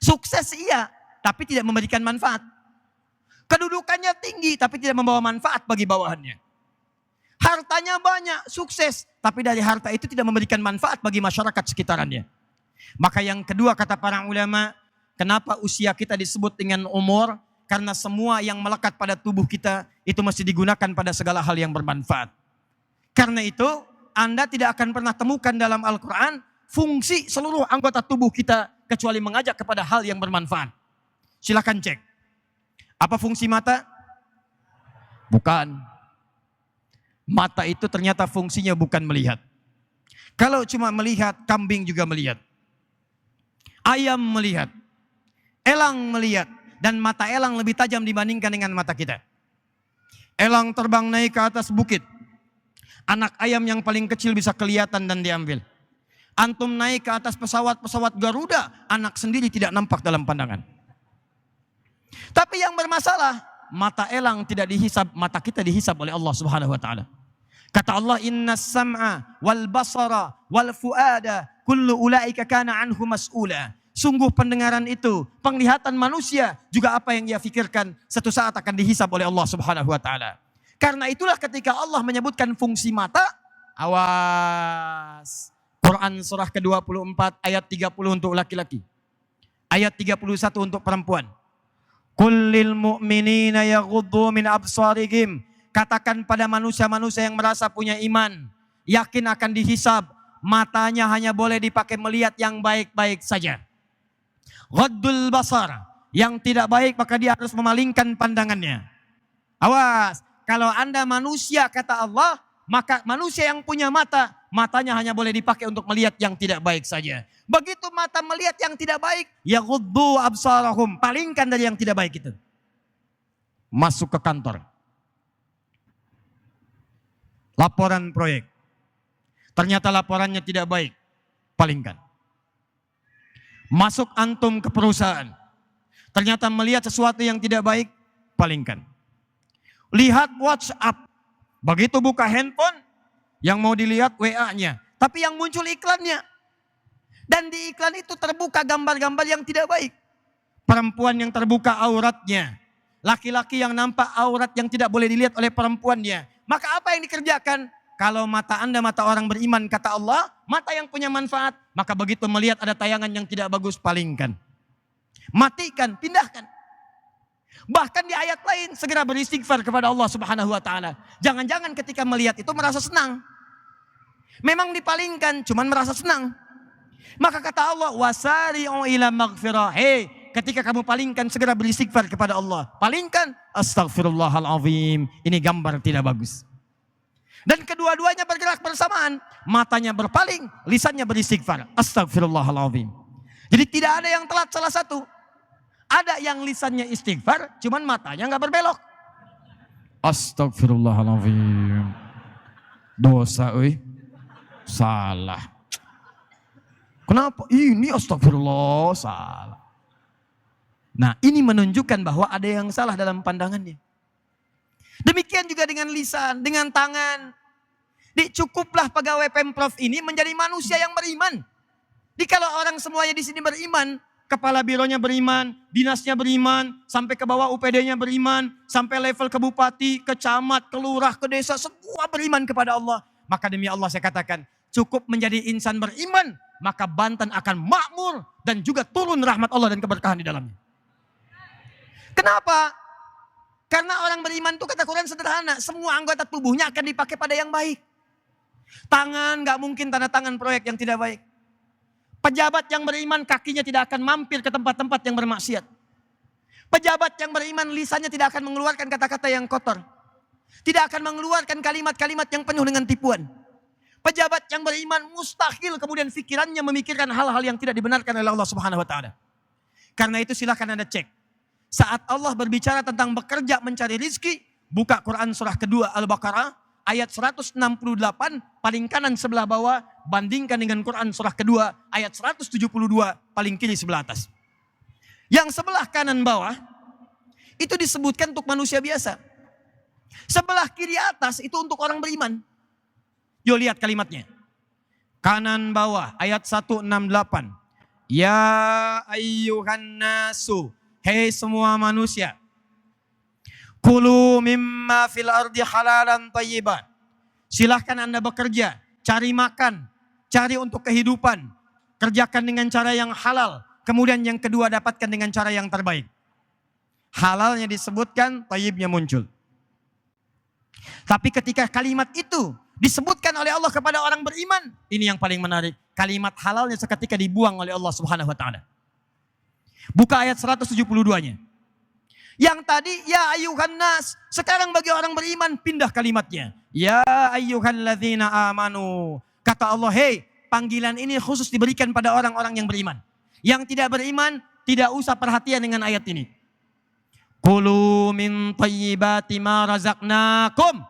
Sukses iya, tapi tidak memberikan manfaat. Kedudukannya tinggi, tapi tidak membawa manfaat bagi bawahannya. Hartanya banyak, sukses, tapi dari harta itu tidak memberikan manfaat bagi masyarakat sekitarannya. Maka yang kedua kata para ulama, kenapa usia kita disebut dengan umur? Karena semua yang melekat pada tubuh kita itu mesti digunakan pada segala hal yang bermanfaat. Karena itu Anda tidak akan pernah temukan dalam Al-Quran fungsi seluruh anggota tubuh kita kecuali mengajak kepada hal yang bermanfaat. Silakan cek. Apa fungsi mata? Bukan. Mata itu ternyata fungsinya bukan melihat. Kalau cuma melihat, kambing juga melihat. Ayam melihat, elang melihat, dan mata elang lebih tajam dibandingkan dengan mata kita. Elang terbang naik ke atas bukit. Anak ayam yang paling kecil bisa kelihatan dan diambil. Antum naik ke atas pesawat Garuda, anak sendiri tidak nampak dalam pandangan. Tapi yang bermasalah, mata elang tidak dihisab, mata kita dihisab oleh Allah Subhanahu wa Ta'ala. Kata Allah, innas sam'a wal basara wal fuada kullu ulaika kana anhu mas'ula. Sungguh pendengaran itu, penglihatan manusia, juga apa yang dia fikirkan satu saat akan dihisab oleh Allah Subhanahu wa Ta'ala. Karena itulah ketika Allah menyebutkan fungsi mata, awas. Quran surah ke-24 ayat 30 untuk laki-laki. Ayat 31 untuk perempuan. Kullil mu'minina yaghuddu min absarihim. Katakan pada manusia-manusia yang merasa punya iman, yakin akan dihisab, matanya hanya boleh dipakai melihat yang baik-baik saja. Ghaddul basar, yang tidak baik maka dia harus memalingkan pandangannya. Awas, kalau Anda manusia kata Allah, maka manusia yang punya mata, matanya hanya boleh dipakai untuk melihat yang tidak baik saja. Begitu mata melihat yang tidak baik, yaghuddu absarahum, palingkan dari yang tidak baik itu. Masuk ke kantor. Laporan proyek. Ternyata laporannya tidak baik, palingkan. Masuk antum ke perusahaan. Ternyata melihat sesuatu yang tidak baik, palingkan. Lihat WhatsApp. Begitu buka handphone, yang mau dilihat WA-nya. Tapi yang muncul iklannya. Dan di iklan itu terbuka gambar-gambar yang tidak baik. Perempuan yang terbuka auratnya. Laki-laki yang nampak aurat yang tidak boleh dilihat oleh perempuannya. Maka apa yang dikerjakan? Kalau mata Anda mata orang beriman kata Allah, mata yang punya manfaat, maka begitu melihat ada tayangan yang tidak bagus, palingkan. Matikan, pindahkan. Bahkan di ayat lain segera beristighfar kepada Allah Subhanahu wa Ta'ala. Jangan-jangan ketika melihat itu merasa senang. Memang dipalingkan, cuman merasa senang. Maka kata Allah, wasari'u ila maghfirah. Hei, ketika kamu palingkan segera beristighfar kepada Allah. Palingkan, astaghfirullahalazim. Ini gambar tidak bagus. Dan kedua-duanya bergerak bersamaan. Matanya berpaling, lisannya beristighfar. Astaghfirullahalazim. Jadi tidak ada yang telat salah satu. Ada yang lisannya istighfar, cuman matanya nggak berbelok. Astaghfirullahalazim. Dosa, salah. Kenapa? Ini astagfirullah, salah. Nah, ini menunjukkan bahwa ada yang salah dalam pandangannya. Demikian juga dengan lisan, dengan tangan. Cukuplah pegawai Pemprov ini menjadi manusia yang beriman. Kalau orang semuanya di sini beriman, kepala bironya beriman, dinasnya beriman, sampai ke bawah UPD-nya beriman, sampai level ke bupati, ke camat, ke lurah, ke desa, semua beriman kepada Allah. Maka demi Allah saya katakan, cukup menjadi insan beriman, maka Banten akan makmur dan juga turun rahmat Allah dan keberkahan di dalamnya. Kenapa? Karena orang beriman itu kata Quran sederhana, semua anggota tubuhnya akan dipakai pada yang baik. Tangan gak mungkin tanda tangan proyek yang tidak baik. Pejabat yang beriman kakinya tidak akan mampir ke tempat-tempat yang bermaksiat. Pejabat yang beriman lisannya tidak akan mengeluarkan kata-kata yang kotor. Tidak akan mengeluarkan kalimat-kalimat yang penuh dengan tipuan. Pejabat yang beriman mustahil kemudian pikirannya memikirkan hal-hal yang tidak dibenarkan oleh Allah Subhanahu wa taala. Karena itu silakan Anda cek. Saat Allah berbicara tentang bekerja mencari rizki, buka Quran surah kedua Al-Baqarah ayat 168 paling kanan sebelah bawah, bandingkan dengan Quran surah kedua ayat 172 paling kiri sebelah atas. Yang sebelah kanan bawah itu disebutkan untuk manusia biasa. Sebelah kiri atas itu untuk orang beriman. Yuk lihat kalimatnya. Kanan bawah ayat 168. Ya ayyuhan nasu, hei semua manusia. Kulu mimma fil ardi halalan thayyiban. Silahkan Anda bekerja, cari makan, cari untuk kehidupan. Kerjakan dengan cara yang halal. Kemudian yang kedua dapatkan dengan cara yang terbaik. Halalnya disebutkan, thayyibnya muncul. Tapi ketika kalimat itu disebutkan oleh Allah kepada orang beriman, ini yang paling menarik. Kalimat halalnya seketika dibuang oleh Allah Subhanahu wa taala. Buka ayat 172-nya. Yang tadi ya ayyuhan nas, sekarang bagi orang beriman pindah kalimatnya. Ya ayyuhalladzina amanu. Kata Allah, hei, panggilan ini khusus diberikan pada orang-orang yang beriman. Yang tidak beriman tidak usah perhatian dengan ayat ini. Kulu min thayyibati ma razaqnakum.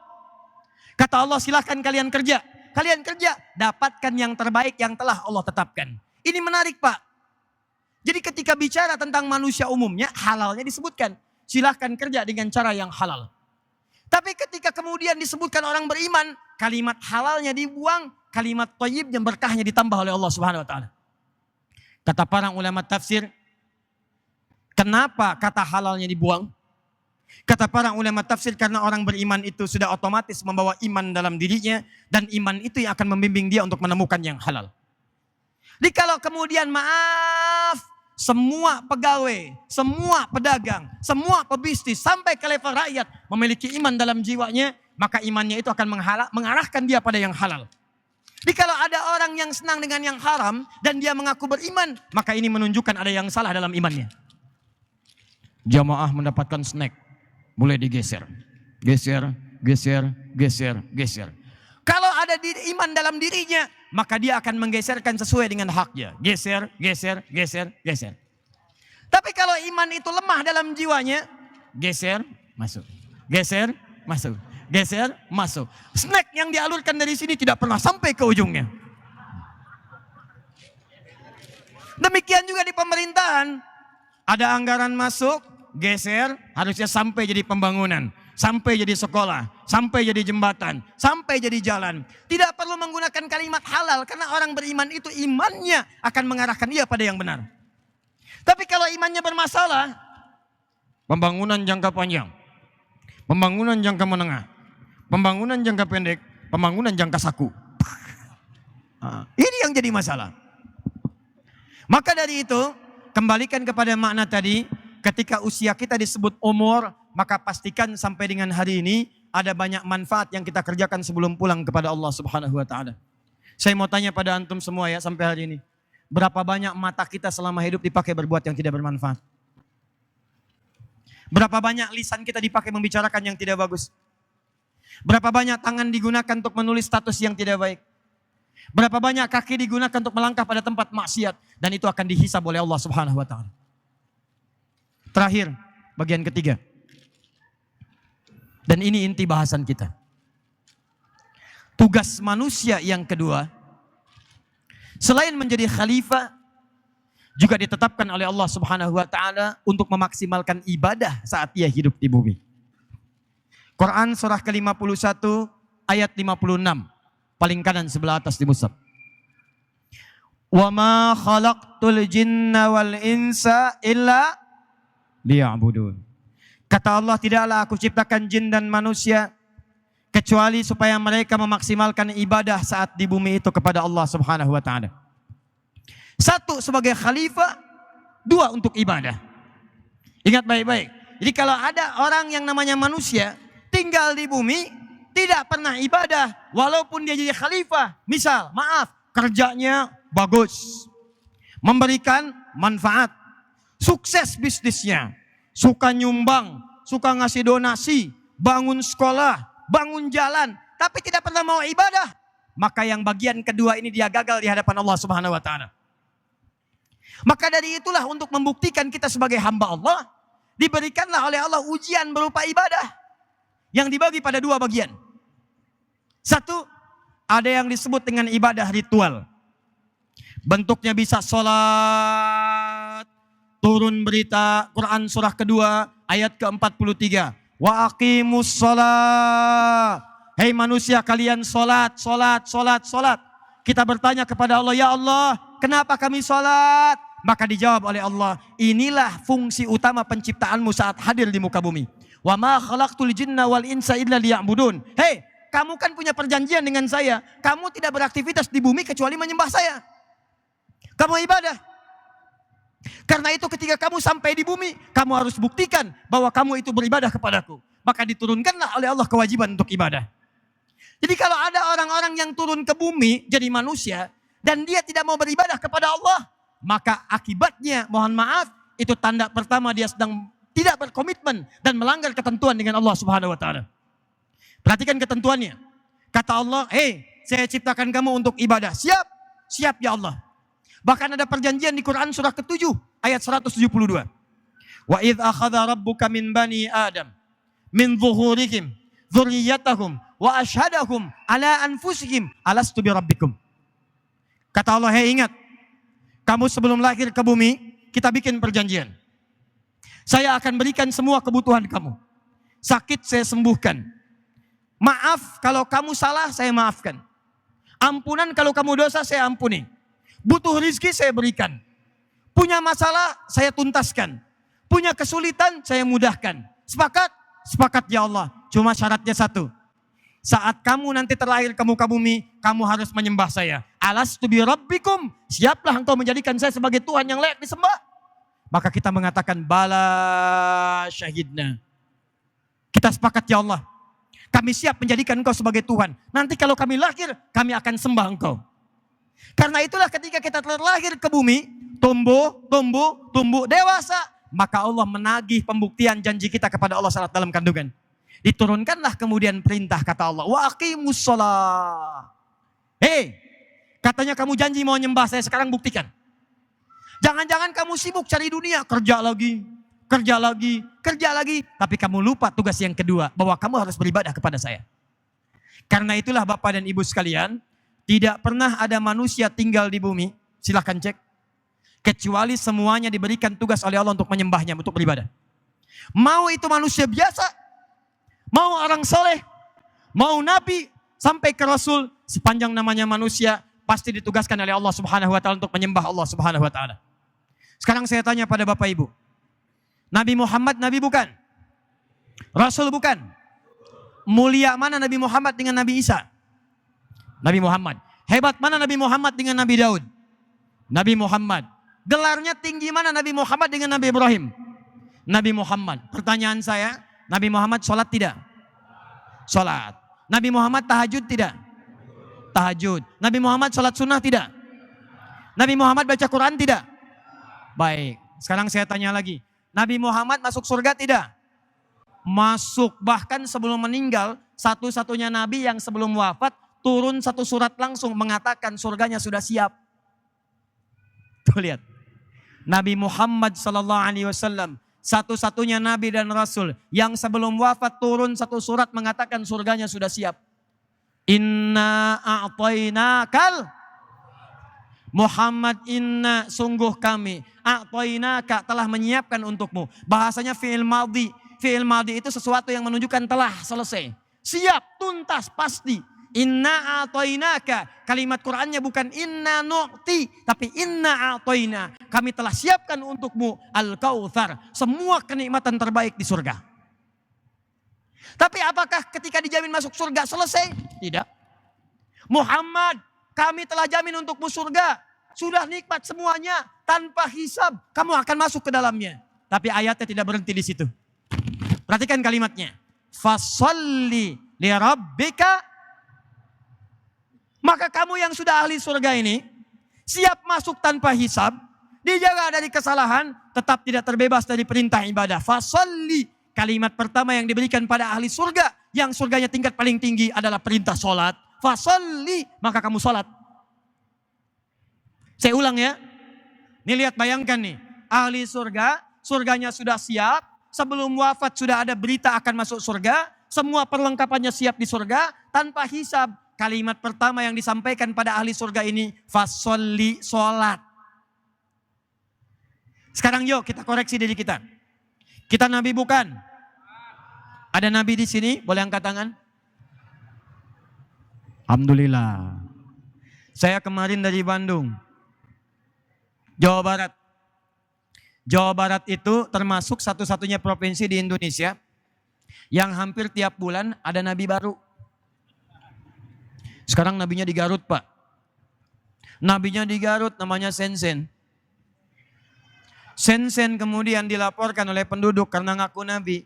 Kata Allah, silahkan kalian kerja. Kalian kerja, dapatkan yang terbaik yang telah Allah tetapkan. Ini menarik Pak. Jadi ketika bicara tentang manusia umumnya, halalnya disebutkan. Silahkan kerja dengan cara yang halal. Tapi ketika kemudian disebutkan orang beriman, kalimat halalnya dibuang, kalimat thayyib yang berkahnya ditambah oleh Allah Subhanahu wa taala. Kata para ulama tafsir, kenapa kata halalnya dibuang? Kata para ulama tafsir, karena orang beriman itu sudah otomatis membawa iman dalam dirinya, dan iman itu yang akan membimbing dia untuk menemukan yang halal. Jadi kalau kemudian maaf, semua pegawai, semua pedagang, semua pebisnis sampai ke level rakyat memiliki iman dalam jiwanya, maka imannya itu akan mengarahkan dia pada yang halal. Jadi kalau ada orang yang senang dengan yang haram dan dia mengaku beriman, maka ini menunjukkan ada yang salah dalam imannya. Jamaah mendapatkan snack, mulai digeser. Geser, geser, geser, geser. Kalau ada iman dalam dirinya, maka dia akan menggeserkan sesuai dengan haknya. Geser, geser, geser, geser. Tapi kalau iman itu lemah dalam jiwanya, geser, masuk. Geser, masuk. Geser, masuk. Snack yang dialurkan dari sini tidak pernah sampai ke ujungnya. Demikian juga di pemerintahan. Ada anggaran masuk, geser, harusnya sampai jadi pembangunan. Sampai jadi sekolah, sampai jadi jembatan, sampai jadi jalan. Tidak perlu menggunakan kalimat halal, karena orang beriman itu imannya akan mengarahkan dia pada yang benar. Tapi kalau imannya bermasalah, pembangunan jangka panjang, pembangunan jangka menengah, pembangunan jangka pendek, pembangunan jangka saku. Ini yang jadi masalah. Maka dari itu, kembalikan kepada makna tadi, ketika usia kita disebut umur, maka pastikan sampai dengan hari ini ada banyak manfaat yang kita kerjakan sebelum pulang kepada Allah Subhanahu wa taala. Saya mau tanya pada antum semua ya sampai hari ini. Berapa banyak mata kita selama hidup dipakai berbuat yang tidak bermanfaat? Berapa banyak lisan kita dipakai membicarakan yang tidak bagus? Berapa banyak tangan digunakan untuk menulis status yang tidak baik? Berapa banyak kaki digunakan untuk melangkah pada tempat maksiat? Dan itu akan dihisab oleh Allah Subhanahu wa taala. Terakhir, bagian ketiga. Dan ini inti bahasan kita. Tugas manusia yang kedua, selain menjadi khalifah, juga ditetapkan oleh Allah Subhanahu wa taala untuk memaksimalkan ibadah saat ia hidup di bumi. Quran surah ke-51 ayat 56, paling kanan sebelah atas di mushaf. Wa ma khalaqtul jinna wal insa illa liya'budun. Kata Allah, tidaklah aku ciptakan jin dan manusia kecuali supaya mereka memaksimalkan ibadah saat di bumi itu kepada Allah Subhanahu wa taala. Satu, sebagai khalifah. Dua, untuk ibadah. Ingat baik-baik. Jadi kalau ada orang yang namanya manusia tinggal di bumi tidak pernah ibadah walaupun dia jadi khalifah. Misal, maaf, kerjanya bagus, memberikan manfaat, sukses bisnisnya, suka nyumbang, suka ngasih donasi, bangun sekolah, bangun jalan, tapi tidak pernah mau ibadah, maka yang bagian kedua ini dia gagal di hadapan Allah Subhanahu wa taala. Maka dari itulah untuk membuktikan kita sebagai hamba Allah, diberikanlah oleh Allah ujian berupa ibadah yang dibagi pada dua bagian. Satu, ada yang disebut dengan ibadah ritual. Bentuknya bisa sholat, turun berita, Quran surah kedua ayat ke-43. Wa aqimus sholat. Hei manusia, kalian sholat, sholat, sholat, sholat. Kita bertanya kepada Allah, ya Allah, kenapa kami sholat? Maka dijawab oleh Allah, inilah fungsi utama penciptaanmu saat hadir di muka bumi. Wa ma khalaqtul jinna wal insa illa liya'budun. Hei, kamu kan punya perjanjian dengan saya. Kamu tidak beraktivitas di bumi kecuali menyembah saya. Kamu ibadah. Karena itu ketika kamu sampai di bumi, kamu harus buktikan bahwa kamu itu beribadah kepadaku. Maka diturunkanlah oleh Allah kewajiban untuk ibadah. Jadi kalau ada orang-orang yang turun ke bumi jadi manusia dan dia tidak mau beribadah kepada Allah, maka akibatnya, mohon maaf, itu tanda pertama dia sedang tidak berkomitmen dan melanggar ketentuan dengan Allah Subhanahu wa taala. Perhatikan ketentuannya. Kata Allah, "Hei, saya ciptakan kamu untuk ibadah." Siap? Siap ya Allah. Bahkan ada perjanjian di Quran surah ke-7 ayat 172. Wa idz akhadha rabbuka min bani Adam min zuhurihim dzurriyyatahum wa asyhadahum ala anfusihim alastu birabbikum. Kata Allah, "Hei, ingat, kamu sebelum lahir ke bumi, kita bikin perjanjian. Saya akan berikan semua kebutuhan kamu. Sakit saya sembuhkan. Maaf kalau kamu salah, saya maafkan. Ampunan kalau kamu dosa, saya ampuni. Butuh rizki, saya berikan. Punya masalah, saya tuntaskan. Punya kesulitan, saya mudahkan. Sepakat? Sepakat ya Allah. Cuma syaratnya satu. Saat kamu nanti terlahir ke muka bumi, kamu harus menyembah saya. Alastu bi rabbikum. Siaplah engkau menjadikan saya sebagai Tuhan yang layak disembah. Maka kita mengatakan, bala syahidna. Kita sepakat ya Allah. Kami siap menjadikan engkau sebagai Tuhan. Nanti kalau kami lahir, kami akan sembah engkau. Karena itulah ketika kita terlahir ke bumi, tumbuh, dewasa. Maka Allah menagih pembuktian janji kita kepada Allah saat dalam kandungan. Diturunkanlah kemudian perintah kata Allah. Wa aqimus shalah. Hei, katanya kamu janji mau nyembah saya, sekarang buktikan. Jangan-jangan kamu sibuk cari dunia, kerja lagi. Tapi kamu lupa tugas yang kedua, bahwa kamu harus beribadah kepada saya. Karena itulah Bapak dan Ibu sekalian, tidak pernah ada manusia tinggal di bumi, silahkan cek, kecuali semuanya diberikan tugas oleh Allah untuk menyembahnya, untuk beribadah. Mau itu manusia biasa, mau orang soleh, mau nabi, sampai ke rasul, sepanjang namanya manusia, pasti ditugaskan oleh Allah Subhanahu wa taala untuk menyembah Allah Subhanahu wa taala. Sekarang saya tanya pada Bapak Ibu, Nabi Muhammad nabi bukan? Rasul bukan? Mulia mana Nabi Muhammad dengan Nabi Isa? Nabi Muhammad. Hebat mana Nabi Muhammad dengan Nabi Daud? Nabi Muhammad. Gelarnya tinggi mana Nabi Muhammad dengan Nabi Ibrahim? Nabi Muhammad. Pertanyaan saya, Nabi Muhammad sholat tidak? Sholat. Nabi Muhammad tahajud tidak? Tahajud. Nabi Muhammad sholat sunnah tidak? Nabi Muhammad baca Quran tidak? Baik. Sekarang saya tanya lagi. Nabi Muhammad masuk surga tidak? Masuk. Bahkan sebelum meninggal, satu-satunya Nabi yang sebelum wafat, turun satu surat langsung mengatakan surganya sudah siap. Tuh lihat. Nabi Muhammad SAW, satu-satunya Nabi dan Rasul yang sebelum wafat turun satu surat mengatakan surganya sudah siap. Inna a'tainakal. Muhammad inna sungguh kami a'tainaka telah menyiapkan untukmu. Bahasanya fi'il madhi. Fi'il madhi itu sesuatu yang menunjukkan telah selesai. Siap, tuntas, pasti. Inna a'tainaka. Kalimat Qur'annya bukan inna nu'ti, tapi inna a'taina. Kami telah siapkan untukmu al-kautsar, semua kenikmatan terbaik di surga. Tapi apakah ketika dijamin masuk surga selesai? Tidak. Muhammad, kami telah jamin untukmu surga. Sudah nikmat semuanya tanpa hisab. Kamu akan masuk ke dalamnya. Tapi ayatnya tidak berhenti di situ. Perhatikan kalimatnya. Fasalli li rabbika. Maka kamu yang sudah ahli surga ini siap masuk tanpa hisab, dijaga dari kesalahan, tetap tidak terbebas dari perintah ibadah. Fasalli. Kalimat pertama yang diberikan pada ahli surga, yang surganya tingkat paling tinggi adalah perintah sholat. Fasalli, maka kamu sholat. Saya ulang ya. Nih lihat, bayangkan nih. Ahli surga, surganya sudah siap. Sebelum wafat sudah ada berita akan masuk surga. Semua perlengkapannya siap di surga. Tanpa hisab. Kalimat pertama yang disampaikan pada ahli surga ini. Fasalli, sholat. Sekarang yuk kita koreksi diri kita. Kita nabi bukan? Ada nabi di sini? Boleh angkat tangan? Alhamdulillah. Saya kemarin dari Bandung, Jawa Barat. Jawa Barat itu termasuk satu-satunya provinsi di Indonesia yang hampir tiap bulan ada nabi baru. Sekarang nabinya di Garut, Pak. Nabinya di Garut namanya Sensen. Sensen kemudian dilaporkan oleh penduduk karena ngaku nabi.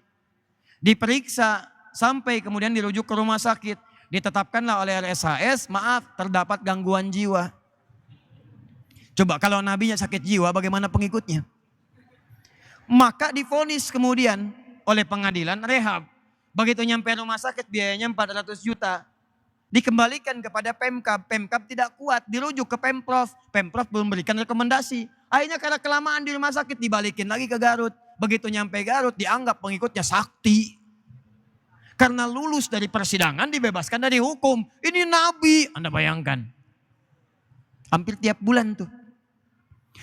Diperiksa sampai kemudian dirujuk ke rumah sakit. Ditetapkanlah oleh RSHS, maaf terdapat gangguan jiwa. Coba kalau nabinya sakit jiwa bagaimana pengikutnya? Maka divonis kemudian oleh pengadilan rehab. Begitu nyampe rumah sakit biayanya 400 juta. Dikembalikan kepada Pemkab. Pemkab tidak kuat, dirujuk ke Pemprov. Pemprov belum berikan rekomendasi. Akhirnya karena kelamaan di rumah sakit dibalikin lagi ke Garut. Begitu nyampe Garut dianggap pengikutnya sakti. Karena lulus dari persidangan dibebaskan dari hukum. Ini nabi, Anda bayangkan. Hampir tiap bulan tuh.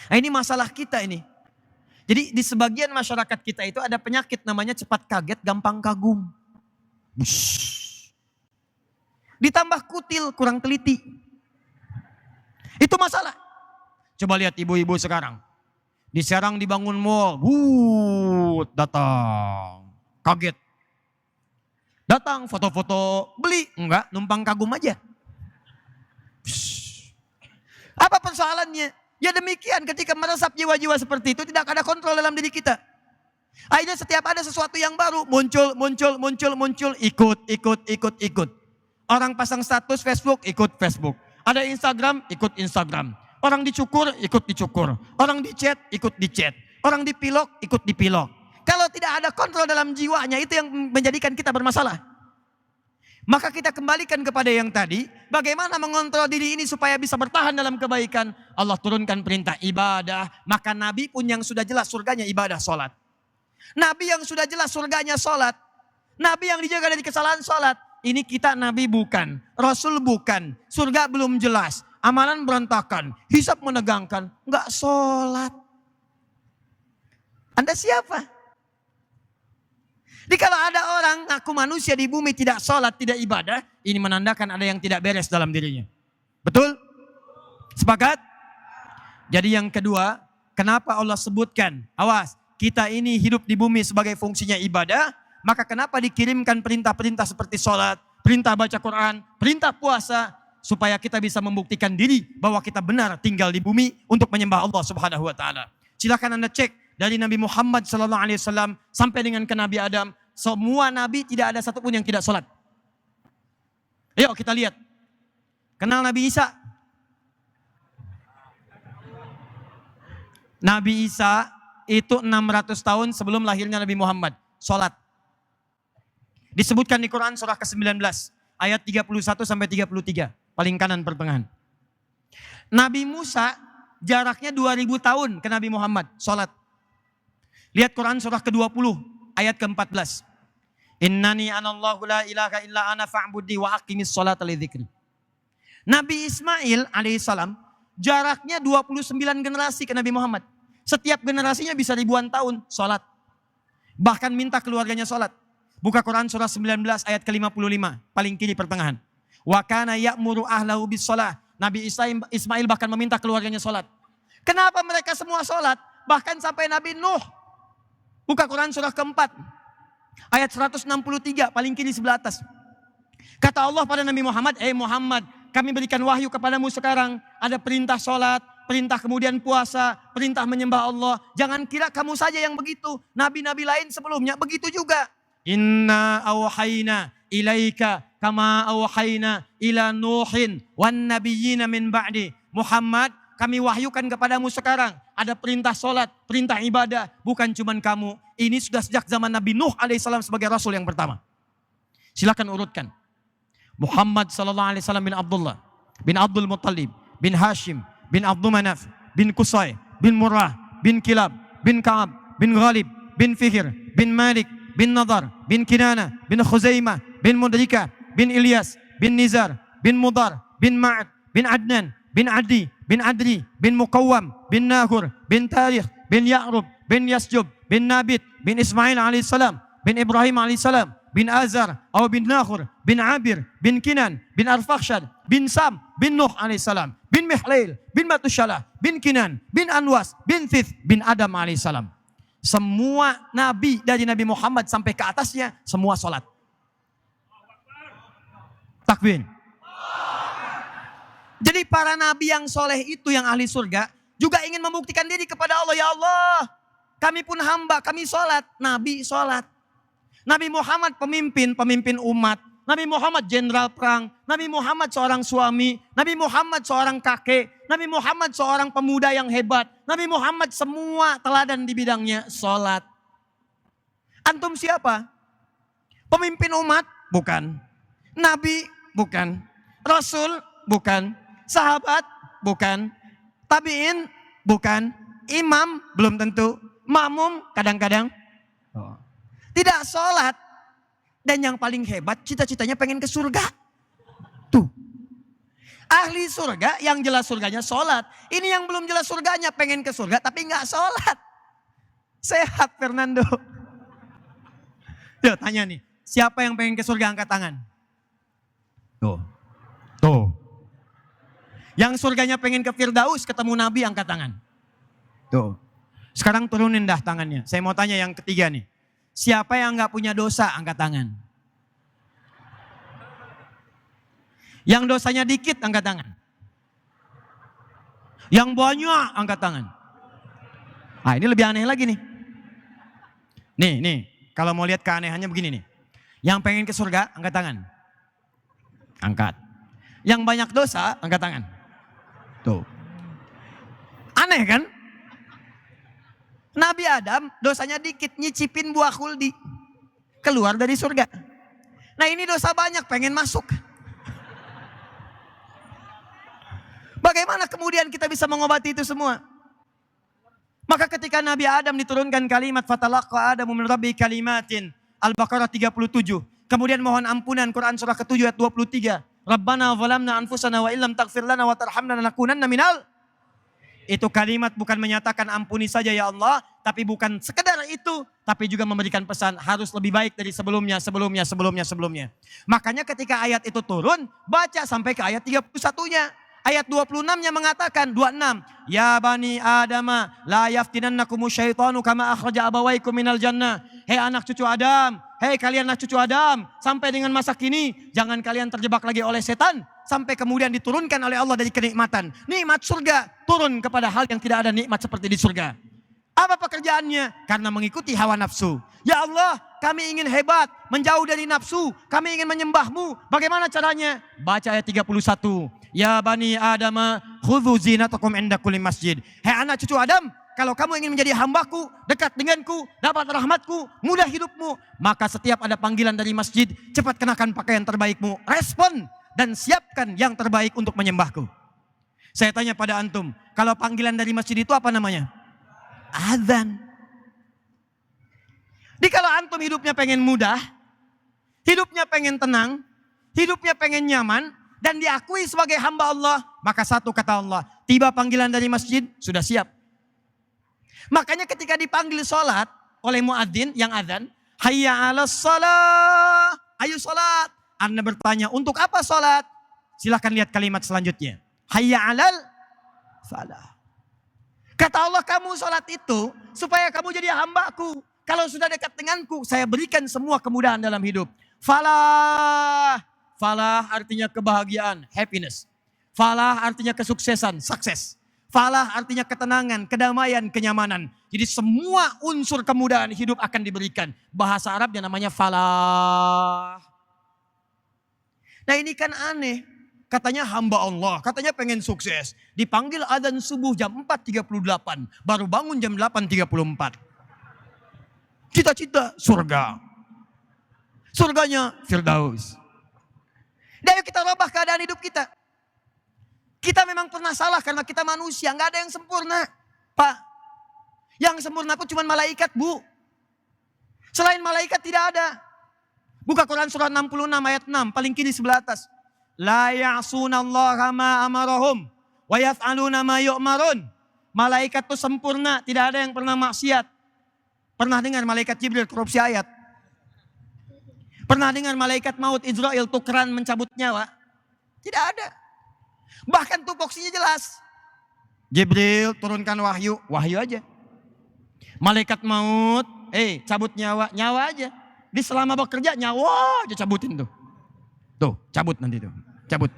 Nah ini masalah kita ini. Jadi di sebagian masyarakat kita itu ada penyakit namanya cepat kaget, gampang kagum. Ditambah kutil, kurang teliti. Itu masalah. Coba lihat ibu-ibu sekarang. Di Serang dibangun mall. Datang. Kaget. Datang foto-foto, beli. Enggak, numpang kagum aja. Apa persoalannya? Ya demikian ketika meresap jiwa-jiwa seperti itu tidak ada kontrol dalam diri kita. Akhirnya setiap ada sesuatu yang baru muncul, ikut. Orang pasang status Facebook, ikut Facebook. Ada Instagram, ikut Instagram. Orang dicukur, ikut dicukur. Orang dichat, ikut dichat. Orang dipilok, ikut dipilok. Kalau tidak ada kontrol dalam jiwanya, itu yang menjadikan kita bermasalah. Maka kita kembalikan kepada yang tadi, bagaimana mengontrol diri ini supaya bisa bertahan dalam kebaikan. Allah turunkan perintah ibadah, maka Nabi pun yang sudah jelas surganya ibadah sholat. Nabi yang sudah jelas surganya sholat. Nabi yang dijaga dari kesalahan sholat. Ini kita Nabi bukan, Rasul bukan, surga belum jelas, amalan berantakan, hisab menegangkan, enggak sholat. Anda siapa? Jadi kalau ada orang ngaku manusia di bumi tidak sholat, tidak ibadah, ini menandakan ada yang tidak beres dalam dirinya. Betul? Sepakat? Jadi yang kedua, kenapa Allah sebutkan, awas, kita ini hidup di bumi sebagai fungsinya ibadah, maka kenapa dikirimkan perintah-perintah seperti sholat, perintah baca Quran, perintah puasa, supaya kita bisa membuktikan diri bahwa kita benar tinggal di bumi untuk menyembah Allah Subhanahu wa taala. Silakan Anda cek dari Nabi Muhammad sallallahu alaihi wasallam sampai dengan ke Nabi Adam, semua nabi tidak ada satupun yang tidak sholat. Ayo kita lihat. Kenal Nabi Isa? Nabi Isa itu 600 tahun sebelum lahirnya Nabi Muhammad, sholat. Disebutkan di Quran surah ke-19 ayat 31 sampai 33, paling kanan pertengahan. Nabi Musa jaraknya 2000 tahun ke Nabi Muhammad, sholat. Lihat Quran surah ke-20 ayat ke-14. Innani anallahu la ilaha illa ana fa'budi wa aqimis sholata li dzikri. Nabi Ismail alaihissalam Jaraknya 29 generasi ke Nabi Muhammad. Setiap generasinya bisa ribuan tahun sholat. Bahkan minta keluarganya sholat. Buka Quran surah 19 ayat ke-55. Paling kiri pertengahan. Wa kana ya'muru ahlahu bis sholah. Nabi Ismail bahkan meminta keluarganya sholat. Kenapa mereka semua sholat? Bahkan sampai Nabi Nuh. Buka Quran surah keempat. Ayat 163 paling kiri sebelah atas. Kata Allah pada Nabi Muhammad, Muhammad, kami berikan wahyu kepadamu sekarang. Ada perintah sholat, perintah kemudian puasa, perintah menyembah Allah. Jangan kira kamu saja yang begitu. Nabi-nabi lain sebelumnya begitu juga. Inna awhayna ilaika kama awhayna ila Nuhin wan nabiyyina min ba'di. Muhammad, kami wahyukan kepadamu sekarang. Ada perintah sholat, perintah ibadah. Bukan cuman kamu. Ini sudah sejak zaman Nabi Nuh alaihissalam sebagai Rasul yang pertama. Silakan urutkan. Muhammad sallallahu alaihi wasallam bin Abdullah, bin Abdul Muttalib, bin Hashim, bin Abdul Manaf, bin Qusay, bin Murrah, bin Kilab, bin Ka'ab, bin Ghalib, bin Fihr, bin Malik, bin Nadar, bin Kinana, bin Khuzaimah, bin Mudrika, bin Ilyas, bin Nizar, bin Mudar, bin Ma'ad, bin Adnan, bin Adi, bin Adri, bin Muqawwam, bin Nahur, bin Tarikh, bin Ya'rub, bin Yasjub, bin Nabit, bin Ismail alaihissalam, bin Ibrahim alaihissalam, bin Azar, atau bin Nahur, bin Abir, bin Kinan, bin Arfakhshad, bin Sam, bin Nuh alaihissalam, bin Mihlail, bin Matushalah, bin Kinan, bin Anwas, bin Thith, bin Adam alaihissalam. Semua nabi dari Nabi Muhammad sampai ke atasnya, semua sholat. Takbir. Jadi para nabi yang soleh itu, yang ahli surga, juga ingin membuktikan diri kepada Allah. Ya Allah, kami pun hamba, kami sholat. Nabi sholat. Nabi Muhammad pemimpin umat. Nabi Muhammad jenderal perang. Nabi Muhammad seorang suami. Nabi Muhammad seorang kakek. Nabi Muhammad seorang pemuda yang hebat. Nabi Muhammad semua teladan di bidangnya sholat. Antum siapa? Pemimpin umat? Bukan. Nabi? Bukan. Rasul? Bukan. Sahabat? Bukan. Tabi'in? Bukan. Imam? Belum tentu. Makmum? Kadang-kadang. Tidak sholat. Dan yang paling hebat, cita-citanya pengen ke surga. Tuh. Ahli surga, yang jelas surganya sholat. Ini yang belum jelas surganya, pengen ke surga tapi nggak sholat. Sehat Fernando. Yuk tanya nih, siapa yang pengen ke surga angkat tangan? Tuh. Tuh. Yang surganya pengen ke Firdaus, ketemu Nabi, angkat tangan. Tuh. Sekarang turunin dah tangannya. Saya mau tanya yang ketiga nih. Siapa yang nggak punya dosa, angkat tangan. Yang dosanya dikit, angkat tangan. Yang banyak, angkat tangan. Ah, ini lebih aneh lagi nih. Nih, kalau mau lihat keanehannya begini nih. Yang pengen ke surga, angkat tangan. Angkat. Yang banyak dosa, angkat tangan. Tuh. Aneh kan? Nabi Adam dosanya dikit, nyicipin buah khuldi. Keluar dari surga. Nah ini dosa banyak, pengen masuk. Bagaimana kemudian kita bisa mengobati itu semua? Maka ketika Nabi Adam diturunkan kalimat fatalaqa Adamu min rabbi kalimatin. Al-Baqarah 37. Kemudian mohon ampunan, Quran surah ke-7 ayat 23. Rabbana zalamna anfusana wa illam taghfir lana wa tarhamna lanakunanna minal. Itu kalimat bukan menyatakan ampuni saja ya Allah, tapi bukan sekedar itu, tapi juga memberikan pesan harus lebih baik dari sebelumnya. Makanya ketika ayat itu turun, baca sampai ke ayat 31-nya. Ayat 26-nya mengatakan, 26, ya bani Adama la yaftinannakumu syaitanu kama akhraja abawaikum minal jannah. Hei anak cucu Adam, hei kalian anak cucu Adam, sampai dengan masa kini jangan kalian terjebak lagi oleh setan. Sampai kemudian diturunkan oleh Allah dari kenikmatan. Nikmat surga turun kepada hal yang tidak ada nikmat seperti di surga. Apa pekerjaannya? Karena mengikuti hawa nafsu. Ya Allah, kami ingin hebat, menjauh dari nafsu. Kami ingin menyembahmu. Bagaimana caranya? Baca ayat 31. Ya bani Adam, khudhu zinatakum inda kulli masjid. Hei anak cucu Adam, kalau kamu ingin menjadi hambaku, dekat denganku, dapat rahmatku, mudah hidupmu, maka setiap ada panggilan dari masjid, cepat kenakan pakaian terbaikmu. Respon dan siapkan yang terbaik untuk menyembahku. Saya tanya pada antum, kalau panggilan dari masjid itu apa namanya? Adzan. Jadi kalau antum hidupnya pengen mudah, hidupnya pengen tenang, hidupnya pengen nyaman, dan diakui sebagai hamba Allah, maka satu kata Allah, Tiba panggilan dari masjid, sudah siap. Makanya ketika dipanggil sholat oleh muadzin yang azan, hayya 'alas shalah, ayo sholat. Anda bertanya, untuk apa sholat? Silahkan lihat kalimat selanjutnya. Hayya 'alal falah. Kata Allah, kamu sholat itu supaya kamu jadi hambaku. Kalau sudah dekat denganku, saya berikan semua kemudahan dalam hidup. Falah. Falah artinya kebahagiaan, happiness. Falah artinya kesuksesan, sukses. Falah artinya ketenangan, kedamaian, kenyamanan. Jadi semua unsur kemudahan hidup akan diberikan. Bahasa Arabnya namanya falah. Nah ini kan aneh. Katanya hamba Allah, katanya pengen sukses. Dipanggil adzan subuh jam 4.38, baru bangun jam 8.34. Cita-cita surga. Surganya Firdaus. Dan ayo kita rubah keadaan hidup kita. Kita memang pernah salah karena kita manusia, nggak ada yang sempurna. Pak, yang sempurna pun cuma malaikat, Bu. Selain malaikat tidak ada. Buka Quran surah 66 ayat 6, paling kiri sebelah atas. La ya'sunallaha ma amarahum wa yaf'aluna ma yu'marun. Malaikat itu sempurna, tidak ada yang pernah maksiat. Pernah dengar malaikat Jibril korupsi ayat? Pernah dengar malaikat maut Israel tukeran mencabut nyawa? Tidak ada. Bahkan tupoksinya jelas. Jibril turunkan wahyu, wahyu aja. Malaikat maut, cabut nyawa, nyawa aja. Di selama bekerja nyawa aja cabutin tuh. Tuh, cabut nanti tuh. Cabut.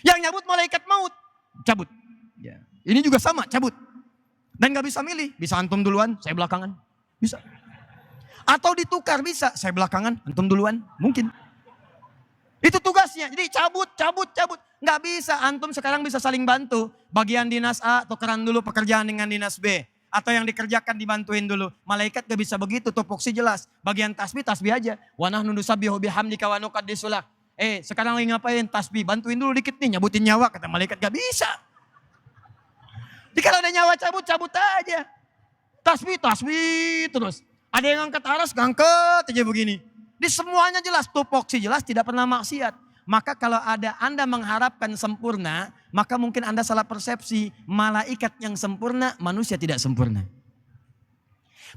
Yang nyabut malaikat maut, cabut. Ya. Ini juga sama, cabut. Dan gak bisa milih. Bisa antum duluan, saya belakangan. Bisa. Atau ditukar bisa, saya belakangan, antum duluan. Mungkin. Itu tugasnya. Jadi cabut. Gak bisa, antum sekarang bisa saling bantu. Bagian dinas A, tukeran dulu pekerjaan dengan dinas B. Atau yang dikerjakan dibantuin dulu. Malaikat gak bisa begitu, tupoksi jelas. Bagian tasbih aja. Wa nahnu nusabbihu bihamdika wa nuqaddisu lak. Sekarang lagi ngapain? Tasbih, bantuin dulu dikit nih, nyabutin nyawa. Kata malaikat gak bisa. Jadi kalau ada nyawa cabut aja. Tasbih terus. Ada yang angkat aras, ngangkat aja begini. Di semuanya jelas, tupoksi jelas, tidak pernah maksiat. Maka kalau ada Anda mengharapkan sempurna, maka mungkin Anda salah persepsi. Malaikat yang sempurna, manusia tidak sempurna.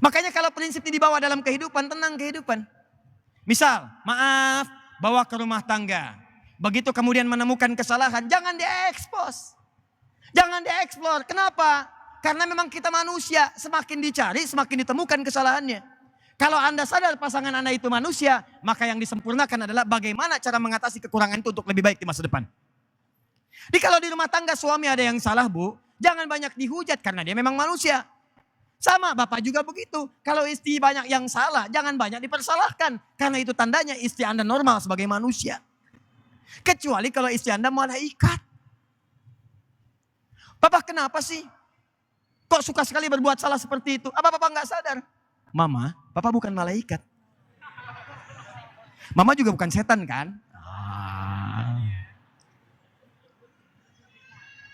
Makanya kalau prinsip ini dibawa dalam kehidupan, tenang kehidupan. Misal, maaf, bawa ke rumah tangga. Begitu kemudian menemukan kesalahan, jangan diekspos. Jangan dieksplor. Kenapa? Karena memang kita manusia, semakin dicari, semakin ditemukan kesalahannya. Kalau Anda sadar pasangan Anda itu manusia, maka yang disempurnakan adalah bagaimana cara mengatasi kekurangan itu untuk lebih baik di masa depan. Jadi kalau di rumah tangga suami ada yang salah, Bu, jangan banyak dihujat karena dia memang manusia. Sama, Bapak juga begitu. Kalau istri banyak yang salah, jangan banyak dipersalahkan. Karena itu tandanya istri Anda normal sebagai manusia. Kecuali kalau istri Anda malaikat. Bapak kenapa sih? Kok suka sekali berbuat salah seperti itu? Apa Bapak nggak sadar? Mama, Bapak bukan malaikat. Mama juga bukan setan kan?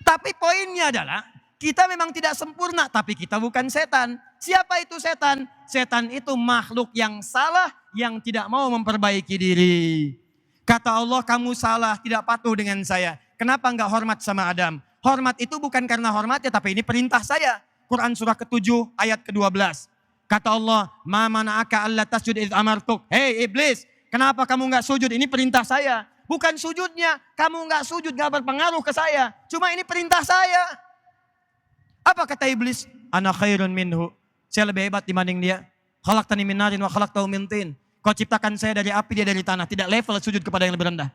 Tapi poinnya adalah kita memang tidak sempurna, tapi kita bukan setan. Siapa itu setan? Setan itu makhluk yang salah, yang tidak mau memperbaiki diri. Kata Allah, kamu salah, tidak patuh dengan saya. Kenapa enggak hormat sama Adam? Hormat itu bukan karena hormatnya, tapi ini perintah saya. Quran surah ke-7 ayat ke-12. Kata Allah, ma mana'aka alla tasjud idh amartuk. Hei iblis, kenapa kamu enggak sujud? Ini perintah saya. Bukan sujudnya, kamu enggak sujud enggak berpengaruh ke saya. Cuma ini perintah saya. Apa kata iblis? Ana khairun minhu. Saya lebih hebat dibanding dia. Khalaqtani min narin wa khalaqtahu min tin. Kau ciptakan saya dari api, dia dari tanah. Tidak level sujud kepada yang lebih rendah.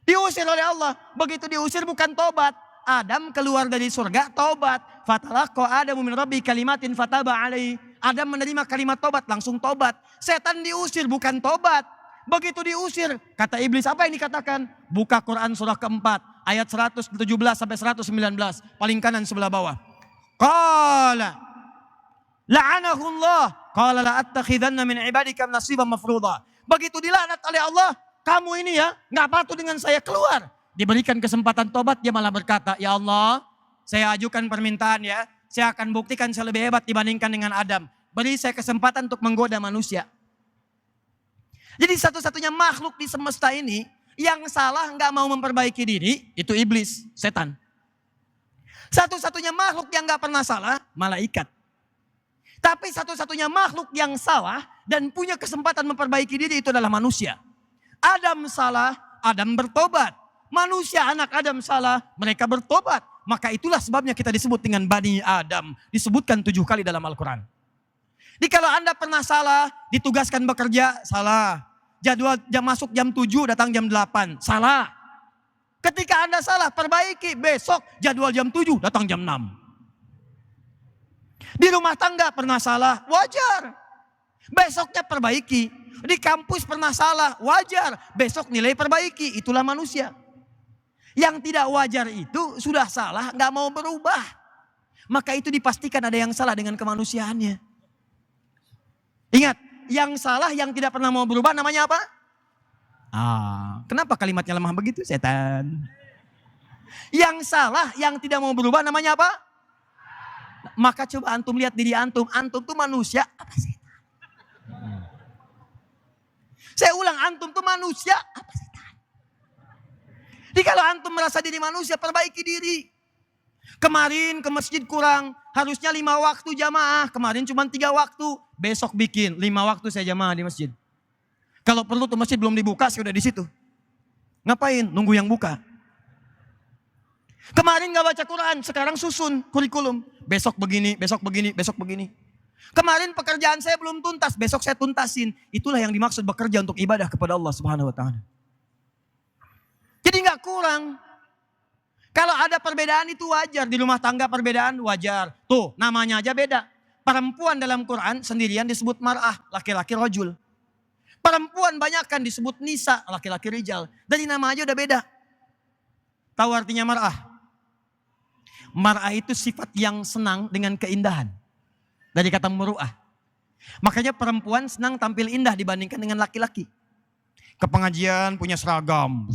Diusir oleh Allah. Begitu diusir bukan tobat. Adam keluar dari surga, tobat. Fatalaqqa Adamu min rabbi kalimatin fataba alaihi. Adam menerima kalimat tobat, langsung tobat. Setan diusir, bukan tobat. Begitu diusir, kata iblis, apa yang dikatakan? Buka Quran surah keempat, ayat 117 sampai 119. Paling kanan sebelah bawah. Qala la'anahullah. Qala la'attakhidanna min ibadika nasiban mafruḍa. Begitu dilaknat oleh Allah, kamu ini ya, gak patuh dengan saya, keluar. Diberikan kesempatan tobat, dia malah berkata, ya Allah, saya ajukan permintaan ya, saya akan buktikan saya lebih hebat dibandingkan dengan Adam. Beri saya kesempatan untuk menggoda manusia. Jadi satu-satunya makhluk di semesta ini Yang salah nggak mau memperbaiki diri, itu iblis, setan. Satu-satunya makhluk yang nggak pernah salah, malaikat. Tapi satu-satunya makhluk yang salah dan punya kesempatan memperbaiki diri itu adalah manusia. Adam salah, Adam bertobat. Manusia anak Adam salah, mereka bertobat. Maka itulah sebabnya kita disebut dengan Bani Adam. Disebutkan 7 kali dalam Al-Quran. Jadi kalau Anda pernah salah, ditugaskan bekerja, salah. Jadwal jam masuk jam 7, datang jam 8, salah. Ketika Anda salah, perbaiki. Besok jadwal jam 7, datang jam 6. Di rumah tangga pernah salah, wajar. Besoknya perbaiki. Di kampus pernah salah, wajar. Besok nilai perbaiki, itulah manusia. Yang tidak wajar itu sudah salah, gak mau berubah. Maka itu dipastikan ada yang salah dengan kemanusiaannya. Ingat, yang salah yang tidak pernah mau berubah namanya apa? Kenapa kalimatnya lemah begitu, setan? Yang salah yang tidak mau berubah namanya apa? Maka coba antum lihat diri antum. Antum tuh manusia apa setan? Saya ulang, antum tuh manusia apa setan? Jadi kalau antum merasa diri manusia, perbaiki diri. Kemarin ke masjid kurang, harusnya 5 waktu jamaah. Kemarin cuma 3 waktu, besok bikin 5 waktu saya jamaah di masjid. Kalau perlu tuh masjid belum dibuka, saya udah di situ. Ngapain? Nunggu yang buka. Kemarin gak baca Quran, sekarang susun kurikulum. Besok begini, besok begini, besok begini. Kemarin pekerjaan saya belum tuntas, besok saya tuntasin. Itulah yang dimaksud bekerja untuk ibadah kepada Allah Subhanahu wa Ta'ala. Jadi gak kurang. Kalau ada perbedaan itu wajar. Di rumah tangga perbedaan wajar. Tuh namanya aja beda. Perempuan dalam Quran sendirian disebut mar'ah, laki-laki rajul. Perempuan banyakkan disebut nisa, laki-laki rijal. Dari nama aja udah beda. Tahu artinya mar'ah? Mar'ah itu sifat yang senang dengan keindahan. Dari kata muru'ah. Makanya perempuan senang tampil indah dibandingkan dengan laki-laki. Ke pengajian punya seragam.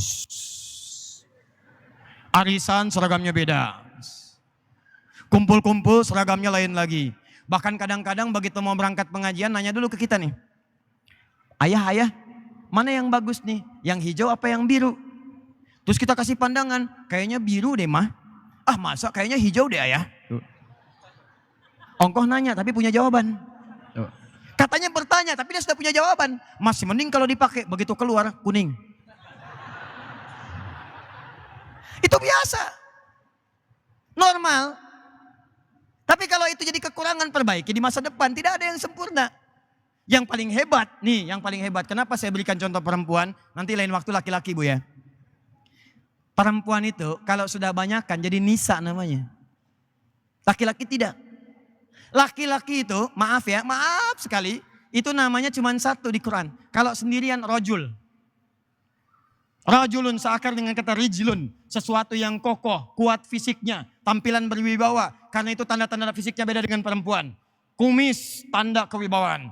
Arisan seragamnya beda. Kumpul-kumpul seragamnya lain lagi. Bahkan kadang-kadang begitu mau berangkat pengajian nanya dulu ke kita nih. Ayah, mana yang bagus nih? Yang hijau apa yang biru? Terus kita kasih pandangan, kayaknya biru deh mah. Masa kayaknya hijau deh ayah. Ongkoh nanya tapi punya jawaban. Katanya bertanya tapi dia sudah punya jawaban. Masih mending kalau dipakai, begitu keluar kuning. Itu biasa. Normal. Tapi kalau itu jadi kekurangan, perbaiki di masa depan. Tidak ada yang sempurna. Yang paling hebat, nih yang paling hebat. Kenapa saya berikan contoh perempuan? Nanti lain waktu laki-laki bu ya. Perempuan itu kalau sudah banyak kan jadi nisa namanya. Laki-laki tidak. Laki-laki itu, maaf ya, maaf sekali. Itu namanya cuma satu di Quran. Kalau sendirian rojul. Rajulun seakar dengan kata rijlun. Sesuatu yang kokoh, kuat fisiknya, tampilan berwibawa. Karena itu tanda-tanda fisiknya beda dengan perempuan. Kumis, tanda kewibawaan.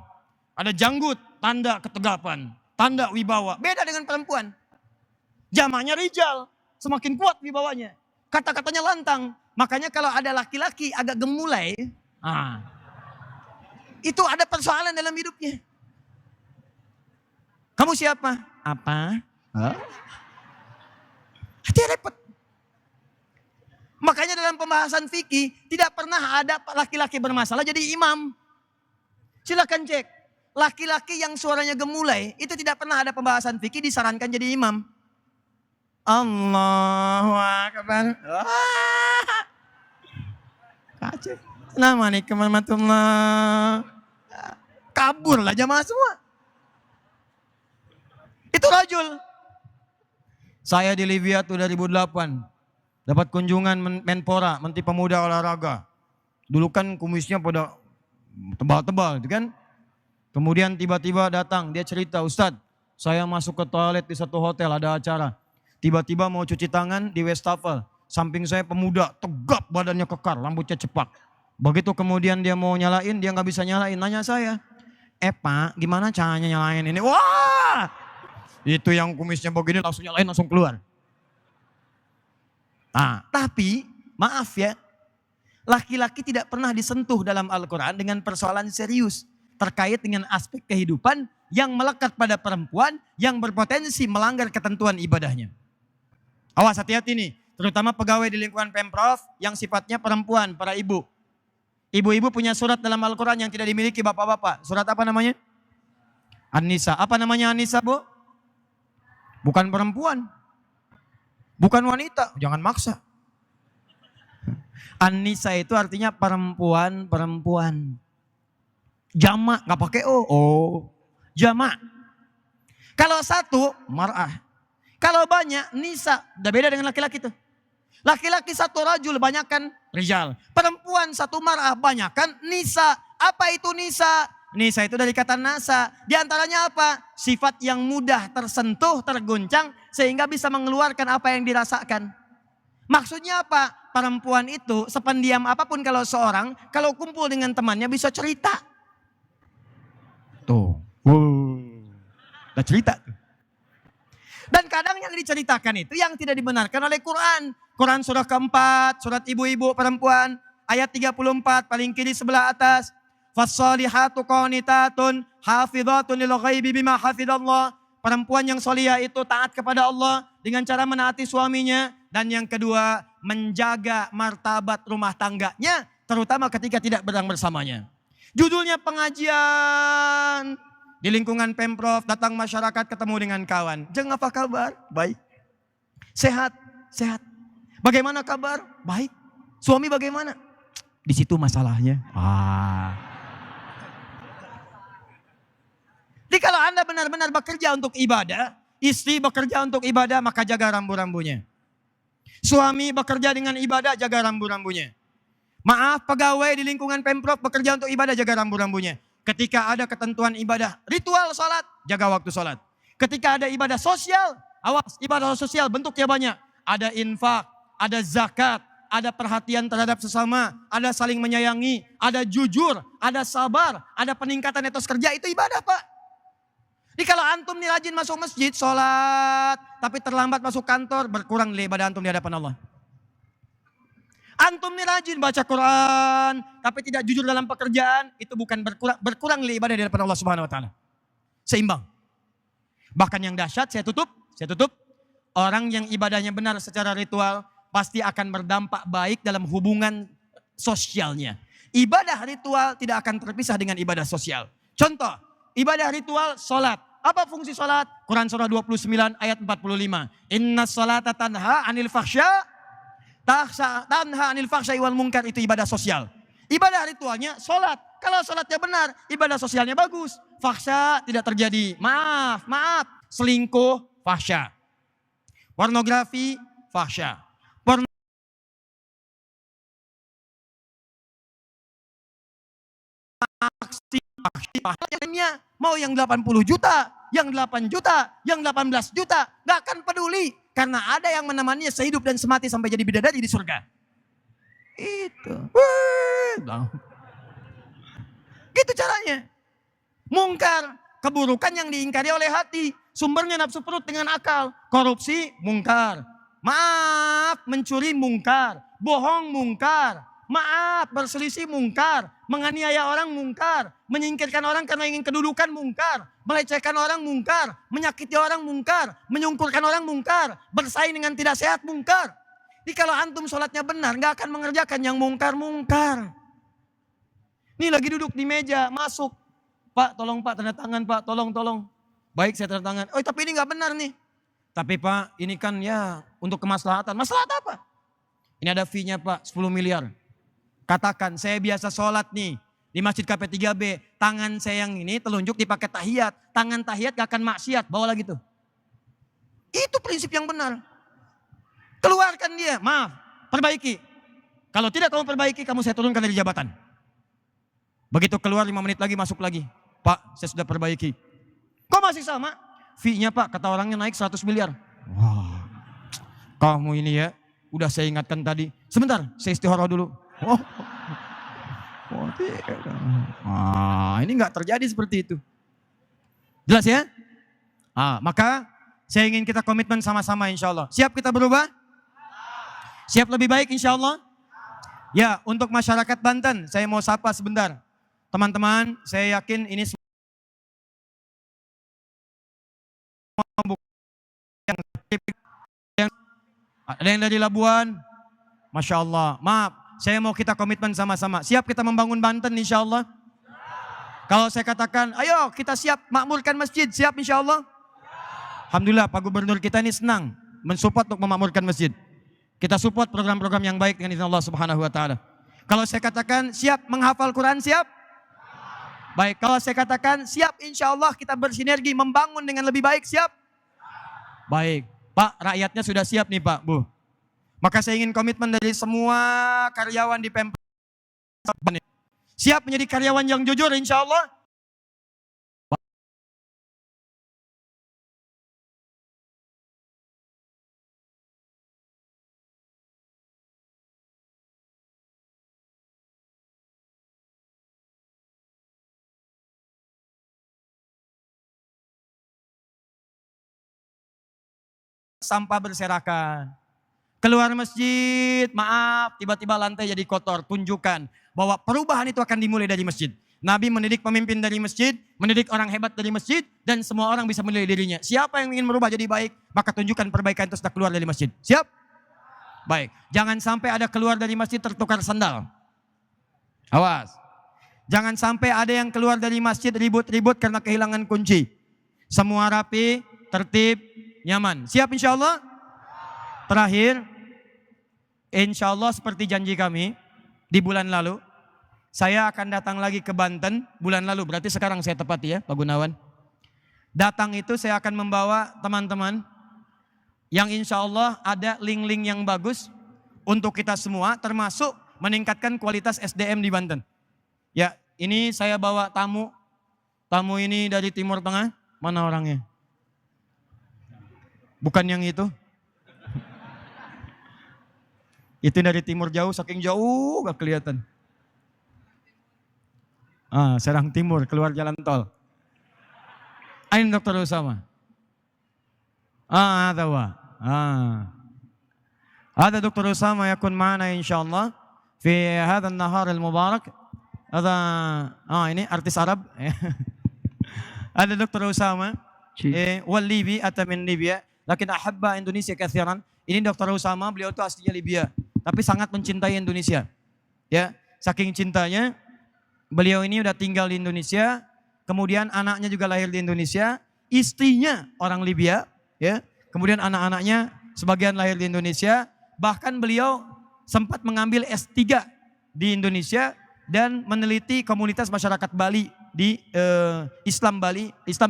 Ada janggut, tanda ketegapan. Tanda wibawa, beda dengan perempuan. Jamaknya rijal, semakin kuat wibawanya. Kata-katanya lantang. Makanya kalau ada laki-laki agak gemulai, itu ada persoalan dalam hidupnya. Kamu siapa? Apa? Hati repot. Makanya dalam pembahasan fikih tidak pernah ada laki-laki bermasalah jadi imam. Silakan cek. Laki-laki yang suaranya gemulai itu tidak pernah ada pembahasan fikih disarankan jadi imam. Allahu Akbar. Kacau. Assalamualaikum warahmatullahi. Kabur lah jamaah semua. Itu rajul. Saya di Libya tuh 2008. Dapat kunjungan Menpora, Menteri Pemuda Olahraga. Dulu kan kumisnya pada tebal-tebal gitu kan. Kemudian tiba-tiba datang, dia cerita, Ustadz saya masuk ke toilet di satu hotel ada acara. Tiba-tiba mau cuci tangan di wastafel. Samping saya pemuda, tegap badannya kekar, rambutnya cepak. Begitu kemudian dia mau nyalain, dia gak bisa nyalain. Nanya saya, Pak gimana caranya nyalain ini? Wah! Itu yang kumisnya begini langsung nyalain, langsung keluar. Nah, tapi maaf ya, laki-laki tidak pernah disentuh dalam Al-Quran dengan persoalan serius. Terkait dengan aspek kehidupan yang melekat pada perempuan yang berpotensi melanggar ketentuan ibadahnya. Awas, hati-hati nih, terutama pegawai di lingkungan Pemprov yang sifatnya perempuan, para ibu. Ibu-ibu punya surat dalam Al-Quran yang tidak dimiliki bapak-bapak. Surat apa namanya? An-Nisa. Apa namanya An-Nisa, Bu? Bukan perempuan. Bukan wanita. Jangan maksa. An-Nisa itu artinya perempuan-perempuan. Jamak, gak pakai O. Oh, jamak. Kalau satu, mar'ah. Kalau banyak, nisa. Udah beda dengan laki-laki tuh. Laki-laki satu rajul, banyakkan rijal. Perempuan satu mar'ah, banyakkan nisa. Apa itu nisa? Nisa itu dari kata nasa. Di antaranya apa? Sifat yang mudah tersentuh, terguncang, sehingga bisa mengeluarkan apa yang dirasakan. Maksudnya apa? Perempuan itu sependiam apapun kalau seorang, kalau kumpul dengan temannya bisa cerita. Tuh. Udah cerita tuh. Dan kadang yang diceritakan itu yang tidak dibenarkan oleh Quran. Quran surah keempat, surat ibu-ibu perempuan, ayat 34, paling kiri sebelah atas. Fassalihatu qanitatun hafidhatun lil ghaibi bima hafidallah. Perempuan yang solihah itu taat kepada Allah dengan cara menaati suaminya. Dan yang kedua, menjaga martabat rumah tangganya, terutama ketika tidak berang bersamanya. Judulnya pengajian. Di lingkungan Pemprov, datang masyarakat ketemu dengan kawan. Jeng, apa kabar? Baik. Sehat? Sehat. Bagaimana kabar? Baik. Suami bagaimana? Di situ masalahnya. Jadi kalau Anda benar-benar bekerja untuk ibadah, istri bekerja untuk ibadah, maka jaga rambu-rambunya. Suami bekerja dengan ibadah, jaga rambu-rambunya. Maaf, pegawai di lingkungan Pemprov bekerja untuk ibadah, jaga rambu-rambunya. Ketika ada ketentuan ibadah, ritual sholat, jaga waktu sholat. Ketika ada ibadah sosial, awas, ibadah sosial bentuknya banyak. Ada infak, ada zakat, ada perhatian terhadap sesama, ada saling menyayangi, ada jujur, ada sabar, ada peningkatan etos kerja, itu ibadah, Pak. Jadi kalau antum nih rajin masuk masjid, sholat, tapi terlambat masuk kantor, berkurang nilai ibadah antum di hadapan Allah. Antum nih rajin baca Quran, tapi tidak jujur dalam pekerjaan, itu bukan berkurang nilai ibadah di hadapan Allah Subhanahu wa taala. Seimbang. Bahkan yang dahsyat, saya tutup. Orang yang ibadahnya benar secara ritual pasti akan berdampak baik dalam hubungan sosialnya. Ibadah ritual tidak akan terpisah dengan ibadah sosial. Contoh, ibadah ritual salat. Apa fungsi salat? Quran surah 29 ayat 45. Inna salata tanha anil fakhsya tanha anil fakhsya wal munkar, itu ibadah sosial. Ibadah ritualnya salat. Kalau salatnya benar, ibadah sosialnya bagus. Fakhsya tidak terjadi. Maaf. Selingkuh, fakhsya. Pornografi, fakhsya. Akhirnya mau yang 80 juta, yang 8 juta, yang 18 juta, gak akan peduli. Karena ada yang menemaninya sehidup dan semati sampai jadi bidadari di surga. Itu. Gitu caranya. Mungkar, keburukan yang diingkari oleh hati. Sumbernya nafsu perut dengan akal. Korupsi, mungkar. Maaf, mencuri mungkar. Bohong mungkar. Maaf, berselisih mungkar. Menganiaya orang mungkar. Menyingkirkan orang karena ingin kedudukan mungkar. Melecehkan orang mungkar. Menyakiti orang mungkar. Menyungkurkan orang mungkar. Bersaing dengan tidak sehat mungkar. Jadi kalau antum sholatnya benar, gak akan mengerjakan yang mungkar-mungkar. Ini lagi duduk di meja, masuk. Pak, tolong Pak, tanda tangan Pak, tolong. Baik, saya tanda tangan. Oh, tapi ini gak benar nih. Tapi Pak, ini kan ya untuk kemaslahatan. Maslahat apa? Ini ada fee-nya Pak, 10 miliar. Katakan, saya biasa sholat nih di Masjid KP3B. Tangan saya yang ini telunjuk dipakai tahiyat. Tangan tahiyat gak akan maksiat, bawa lagi tuh. Itu prinsip yang benar. Keluarkan dia, maaf, perbaiki. Kalau tidak kamu perbaiki, kamu saya turunkan dari jabatan. Begitu keluar 5 menit lagi, masuk lagi. Pak, saya sudah perbaiki. Kok masih sama? Fee-nya Pak, kata orangnya naik 100 miliar. Wah, kamu ini ya, udah saya ingatkan tadi. Sebentar, saya istihara dulu. Ini nggak terjadi seperti itu. Jelas ya? Maka saya ingin kita komitmen sama-sama insya Allah. Siap kita berubah? Siap lebih baik insya Allah? Ya, untuk masyarakat Banten, saya mau sapa sebentar. Teman-teman, saya yakin ini Ada yang dari Labuan? Masya Allah. Maaf, saya mau kita komitmen sama-sama. Siap kita membangun Banten insya Allah? Kalau saya katakan, ayo kita siap makmurkan masjid, siap insya Allah? Alhamdulillah Pak Gubernur kita ini senang mensupport untuk memakmurkan masjid. Kita support program-program yang baik dengan izin Allah Subhanahu wa taala. Kalau saya katakan siap menghafal Quran, siap? Baik, kalau saya katakan siap insya Allah kita bersinergi membangun dengan lebih baik, siap? Baik, Pak, rakyatnya sudah siap nih Pak, Bu. Maka saya ingin komitmen dari semua karyawan di Pemprov. Siap menjadi karyawan yang jujur insya Allah? Sampah berserakan. Keluar masjid, maaf, tiba-tiba lantai jadi kotor. Tunjukkan bahwa perubahan itu akan dimulai dari masjid. Nabi mendidik pemimpin dari masjid, mendidik orang hebat dari masjid, dan semua orang bisa menilai dirinya. Siapa yang ingin merubah jadi baik, maka tunjukkan perbaikan itu sudah keluar dari masjid. Siap? Baik, jangan sampai ada keluar dari masjid tertukar sandal. Awas. Jangan sampai ada yang keluar dari masjid ribut-ribut karena kehilangan kunci. Semua rapi, tertib, nyaman. Siap insya Allah? Terakhir, insya Allah seperti janji kami di bulan lalu, saya akan datang lagi ke Banten bulan lalu. Berarti sekarang saya tepati ya Pak Gunawan. Datang itu saya akan membawa teman-teman yang insya Allah ada link-link yang bagus untuk kita semua, termasuk meningkatkan kualitas SDM di Banten. Ya, ini saya bawa tamu. Tamu ini dari Timur Tengah. Mana orangnya? Bukan yang itu. Itu dari timur jauh, saking jauh gak kelihatan. Serang Timur, keluar jalan tol. Ain Dr. Usama. Ada wa. Ada Dr. Usama yakun ma'ana insyaallah fi hadha an-nahar al-mubarak. Ada ini artis Arab. Ada Dr. Usama wal Libi atau min Libya, lakin ahabba Indonesia kathiran. Ini Dr. Usama, beliau itu aslinya Libya, tapi sangat mencintai Indonesia. Ya, saking cintanya, beliau ini udah tinggal di Indonesia, kemudian anaknya juga lahir di Indonesia, istrinya orang Libya, ya, kemudian anak-anaknya sebagian lahir di Indonesia, bahkan beliau sempat mengambil S3 di Indonesia dan meneliti komunitas masyarakat Bali di Islam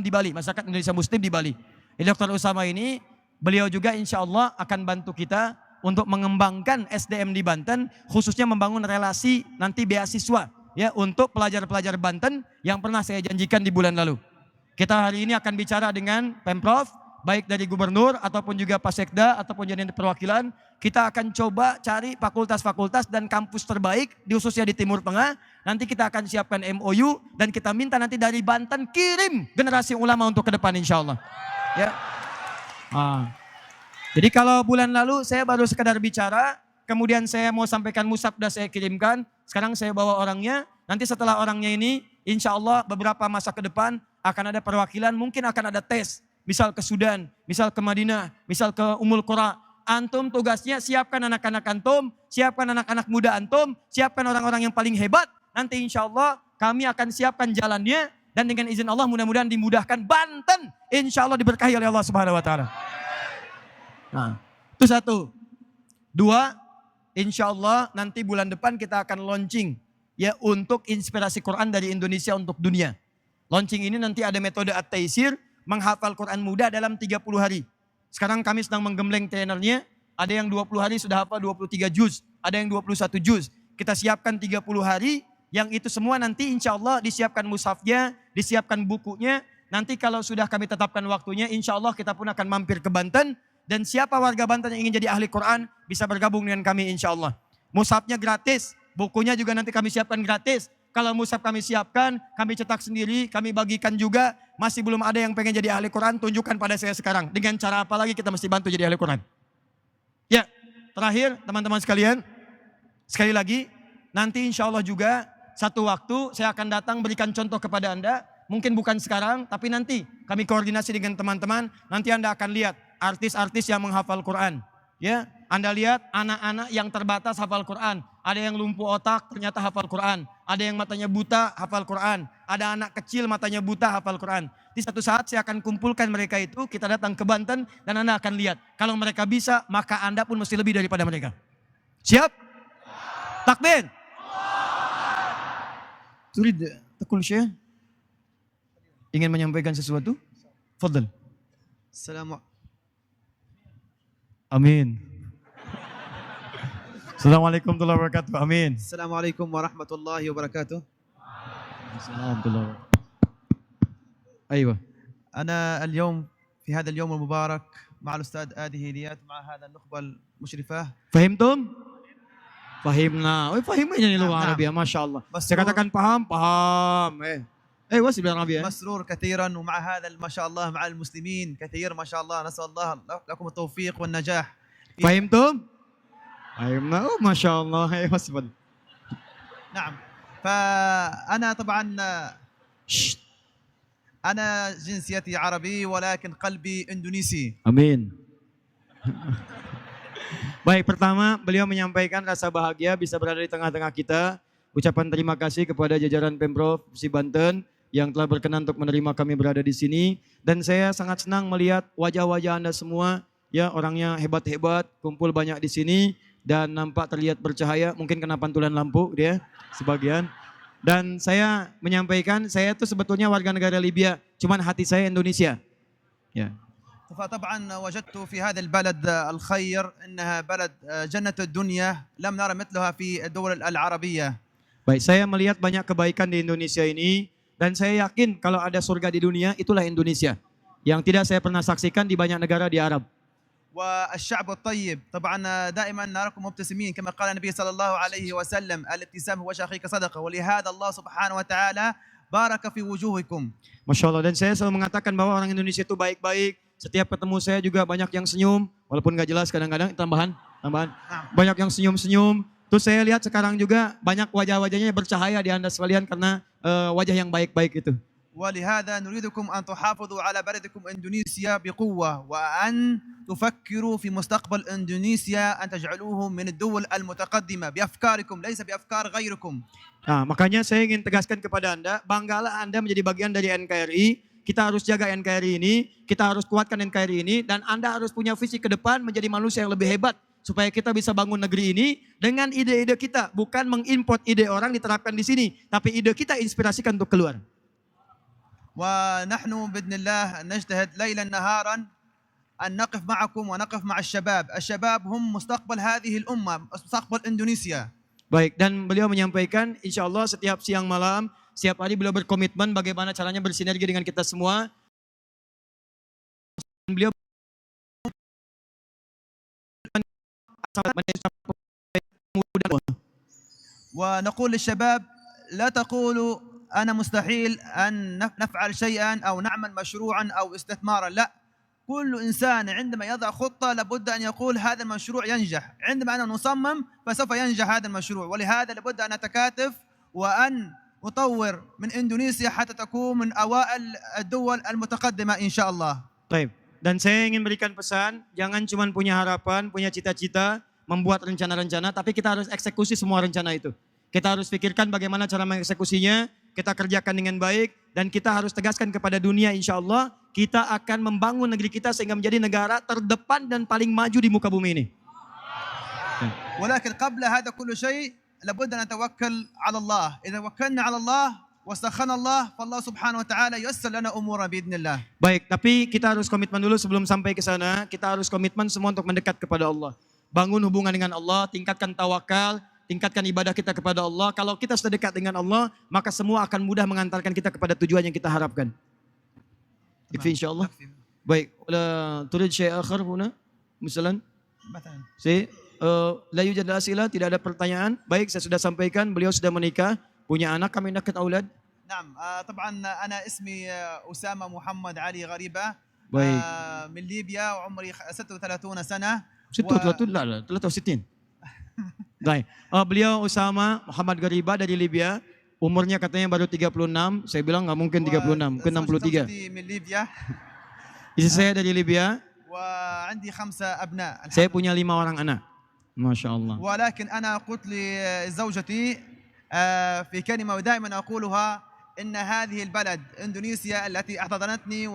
di Bali, masyarakat Indonesia Muslim di Bali. Dr. Usama ini, beliau juga insya Allah akan bantu kita untuk mengembangkan SDM di Banten, khususnya membangun relasi nanti beasiswa ya untuk pelajar-pelajar Banten yang pernah saya janjikan di bulan lalu. Kita hari ini akan bicara dengan Pemprov, baik dari gubernur ataupun juga Pak Sekda ataupun jadi perwakilan. Kita akan coba cari fakultas-fakultas dan kampus terbaik di khususnya di Timur Tengah. Nanti kita akan siapkan MOU dan kita minta nanti dari Banten kirim generasi ulama untuk ke depan insya Allah. Ya. Jadi kalau bulan lalu saya baru sekedar bicara, kemudian saya mau sampaikan musab sudah saya kirimkan, sekarang saya bawa orangnya, nanti setelah orangnya ini insya Allah beberapa masa ke depan akan ada perwakilan, mungkin akan ada tes, misal ke Sudan, misal ke Madinah, misal ke Ummul Qura. Antum tugasnya siapkan anak-anak antum, siapkan anak-anak muda antum, siapkan orang-orang yang paling hebat, nanti insya Allah kami akan siapkan jalannya, dan dengan izin Allah mudah-mudahan dimudahkan Banten, insya Allah diberkahi oleh Allah Subhanahu Wa Taala. Nah, itu satu. Dua, insya Allah nanti bulan depan kita akan launching ya untuk inspirasi Quran dari Indonesia untuk dunia. Launching ini nanti ada metode At-Taisir, menghafal Quran mudah dalam 30 hari. Sekarang kami sedang menggembleng trainernya, ada yang 20 hari sudah hafal 23 juz, ada yang 21 juz. Kita siapkan 30 hari, yang itu semua nanti insya Allah disiapkan mushafnya, disiapkan bukunya. Nanti kalau sudah kami tetapkan waktunya, insya Allah kita pun akan mampir ke Banten. Dan siapa warga Banten yang ingin jadi ahli Quran bisa bergabung dengan kami insya Allah. Mushafnya gratis, bukunya juga nanti kami siapkan gratis. Kalau mushaf kami siapkan, kami cetak sendiri, kami bagikan juga. Masih belum ada yang pengen jadi ahli Quran, tunjukkan pada saya sekarang. Dengan cara apa lagi kita mesti bantu jadi ahli Quran. Ya, terakhir teman-teman sekalian, sekali lagi, nanti insya Allah juga satu waktu saya akan datang berikan contoh kepada Anda. Mungkin bukan sekarang, tapi nanti kami koordinasi dengan teman-teman. Nanti Anda akan lihat artis-artis yang menghafal Quran. Ya, Anda lihat anak-anak yang terbatas hafal Quran. Ada yang lumpuh otak ternyata hafal Quran. Ada yang matanya buta hafal Quran. Ada anak kecil matanya buta hafal Quran. Di satu saat saya akan kumpulkan mereka itu, kita datang ke Banten dan Anda akan lihat. Kalau mereka bisa, maka Anda pun mesti lebih daripada mereka. Siap? Takbir. Turid takul syekh. Ingin menyampaikan sesuatu? Fadl. Amin. Assalamualaikum warahmatullahi wabarakatuh. Amin. Assalamualaikum warahmatullahi wabarakatuh. Assalamualaikum. أيوة. أنا اليوم في هذا اليوم المبارك مع الأستاذ آدي هديات مع هذا النخبة المشرفة. Fahimtum? Fahimna. Oh, fahimnya nih luar Nah. Arabia, Masya Allah. Masrur. Saya katakan paham, paham. Wasib Arabia. مسرور كثيرا ومع هذا ما شاء الله مع المسلمين كثير ما شاء الله نسأل الله لكم التوفيق والنجاح. Fahimtum? Fahimna. Oh, Masya Allah. Wasib. نعم. فأنا طبعا Shh. أنا جنسيتي عربي ولكن قلبي إندونيسي. Amin. Baik, pertama beliau menyampaikan rasa bahagia bisa berada di tengah-tengah kita. Ucapan terima kasih kepada jajaran Pemprov Provinsi Banten yang telah berkenan untuk menerima kami berada di sini. Dan saya sangat senang melihat wajah-wajah Anda semua, ya orangnya hebat-hebat, kumpul banyak di sini dan nampak terlihat bercahaya. Mungkin kena pantulan lampu dia sebagian. Dan saya menyampaikan, saya tuh sebetulnya warga negara Libya, cuman hati saya Indonesia. Ya. فطبعا وجدت في هذا البلد الخير انها بلد جنة الدنيا لم نرى مثلها في الدول العربية. Baik, saya melihat banyak kebaikan di Indonesia ini dan saya yakin kalau ada surga di dunia itulah Indonesia. Yang tidak saya pernah saksikan di banyak negara di Arab. والشعب الطيب طبعا دائما نراكم مبتسمين كما قال النبي صلى الله عليه وسلم الابتسام هو شقيق صدقه ولهذا الله سبحانه وتعالى بارك في وجوهكم. Masya Allah, dan saya selalu mengatakan bahwa orang Indonesia itu baik-baik. Setiap ketemu saya juga banyak yang senyum, walaupun nggak jelas kadang-kadang tambahan. Banyak yang senyum-senyum. Terus saya lihat sekarang juga banyak wajah-wajahnya bercahaya di Anda sekalian karena wajah yang baik-baik itu. ولهذا نريدكم أن تحافظوا على بلدكم إندونيسيا بقوة وأن تفكروا في مستقبل إندونيسيا أن تجعلوه من الدول المتقدمة بأفكاركم ليس بأفكار غيركم. Nah, makanya saya ingin tegaskan kepada Anda, banggalah Anda menjadi bagian dari NKRI. Kita harus jaga NKRI ini, kita harus kuatkan NKRI ini, dan Anda harus punya visi ke depan menjadi manusia yang lebih hebat. Supaya kita bisa bangun negeri ini dengan ide-ide kita. Bukan mengimport ide orang diterapkan di sini, tapi ide kita inspirasikan untuk keluar. ونحن بإذن الله نجتهد ليلا نهارا أن نقف معكم ونقف مع الشباب. الشباب هم مستقبل هذه الأمة مستقبل إندونيسيا. Baik, dan beliau menyampaikan insya Allah setiap siang malam, setiap hari beliau berkomitmen bagaimana caranya bersinergi dengan kita semua. Beliau ونقول للشباب لا تقولوا أنا مستحيل أن نفعل شيئا أو نعمل مشروعا أو استثمارا. لا، كل إنسان عندما يضع خطة لابد أن يقول هذا المشروع ينجح. عندما أنا نصمم فسوف ينجح هذا المشروع ولهذا لابد أن نتكاتف وأن نطور من إندونيسيا حتى تكون من أوائل الدول المتقدمة إن شاء الله. Baik, dan saya ingin berikan pesan, jangan cuma punya harapan, punya cita-cita, membuat rencana-rencana, tapi kita harus eksekusi semua rencana itu. Kita harus pikirkan bagaimana cara mengeksekusinya, kita kerjakan dengan baik, dan kita harus tegaskan kepada dunia insya Allah, kita akan membangun negeri kita sehingga menjadi negara terdepan dan paling maju di muka bumi ini. ولكن قبل هذا كل شيء لابد أن نتوكل على الله. إذا توكلنا على الله واستخنا الله فالله سبحانه وتعالى ييسر لنا أمورنا بإذن الله. Baik, tapi kita harus komitmen dulu sebelum sampai ke sana, kita harus komitmen semua untuk mendekat kepada Allah. Bangun hubungan dengan Allah, tingkatkan tawakal, tingkatkan ibadah kita kepada Allah. Kalau kita sudah dekat dengan Allah, maka semua akan mudah mengantarkan kita kepada tujuan yang kita harapkan. Yakfi insyaallah. Baik, turid syai' akhar huna? Misalan? مثلا. La yujad asila, tidak ada pertanyaan. Baik, saya sudah sampaikan, beliau sudah menikah, punya anak, kami dekat aulad. نعم طبعا أنا اسمي أسامة محمد علي غريبة Baik. من ليبيا وعمري 36 سنة. Situ, telah tahu sitin. Baik, beliau Usama Muhammad Gariba dari Libya. Umurnya katanya baru 36. Saya bilang nggak mungkin 36, mungkin 63. زوجتي من ليبيا Istri saya dari Libya. وعندي 5 أبناء. Saya punya 5 orang anak. Masya Allah. ولكن أنا قلت لزوجتي في كلمة ودائما أقولها إن هذه البلد إندونيسيا التي احتضنتني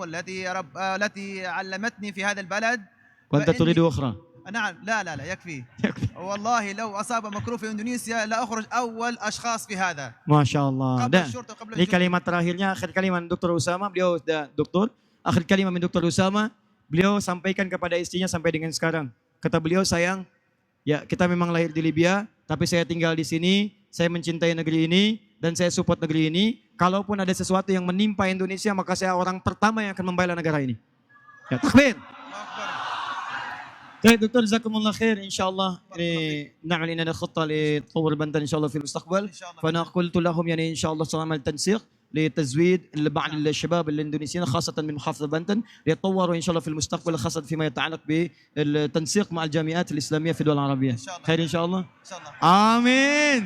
التي علمتني في هذا البلد. وأنت تريد أخرى؟ نعم لا يكفي. والله لو أصاب مكروه في إندونيسيا لا أخرج أول أشخاص في هذا. Masya Allah. قبل الشرطة قبل Ini kalimat terakhirnya, akhir kalimat Dr. Usama, beliau sudah doktor. Akhir kalimat Dr. Usama, beliau sampaikan kepada istrinya sampai dengan sekarang. Kata beliau, sayang, ya kita memang lahir di Libya, tapi saya tinggal di sini, saya mencintai negeri ini, dan saya support negeri ini. Kalaupun ada sesuatu yang menimpa Indonesia, maka saya orang pertama yang akan membela negara ini. Ya, takbir. طيب دكتور جزاكم الله خير ان شاء الله نعمل لنا خطه لتطور بنتن ان شاء الله في المستقبل فانا قلت لهم يعني ان شاء الله سنعمل تنسيق لتزويد بعض الشباب الاندونيسيين خاصه من محافظه بنتن ليتطوروا ان شاء الله في المستقبل خاصه فيما يتعلق بالتنسيق مع الجامعات الاسلاميه في الدول العربيه خير ان شاء الله amin.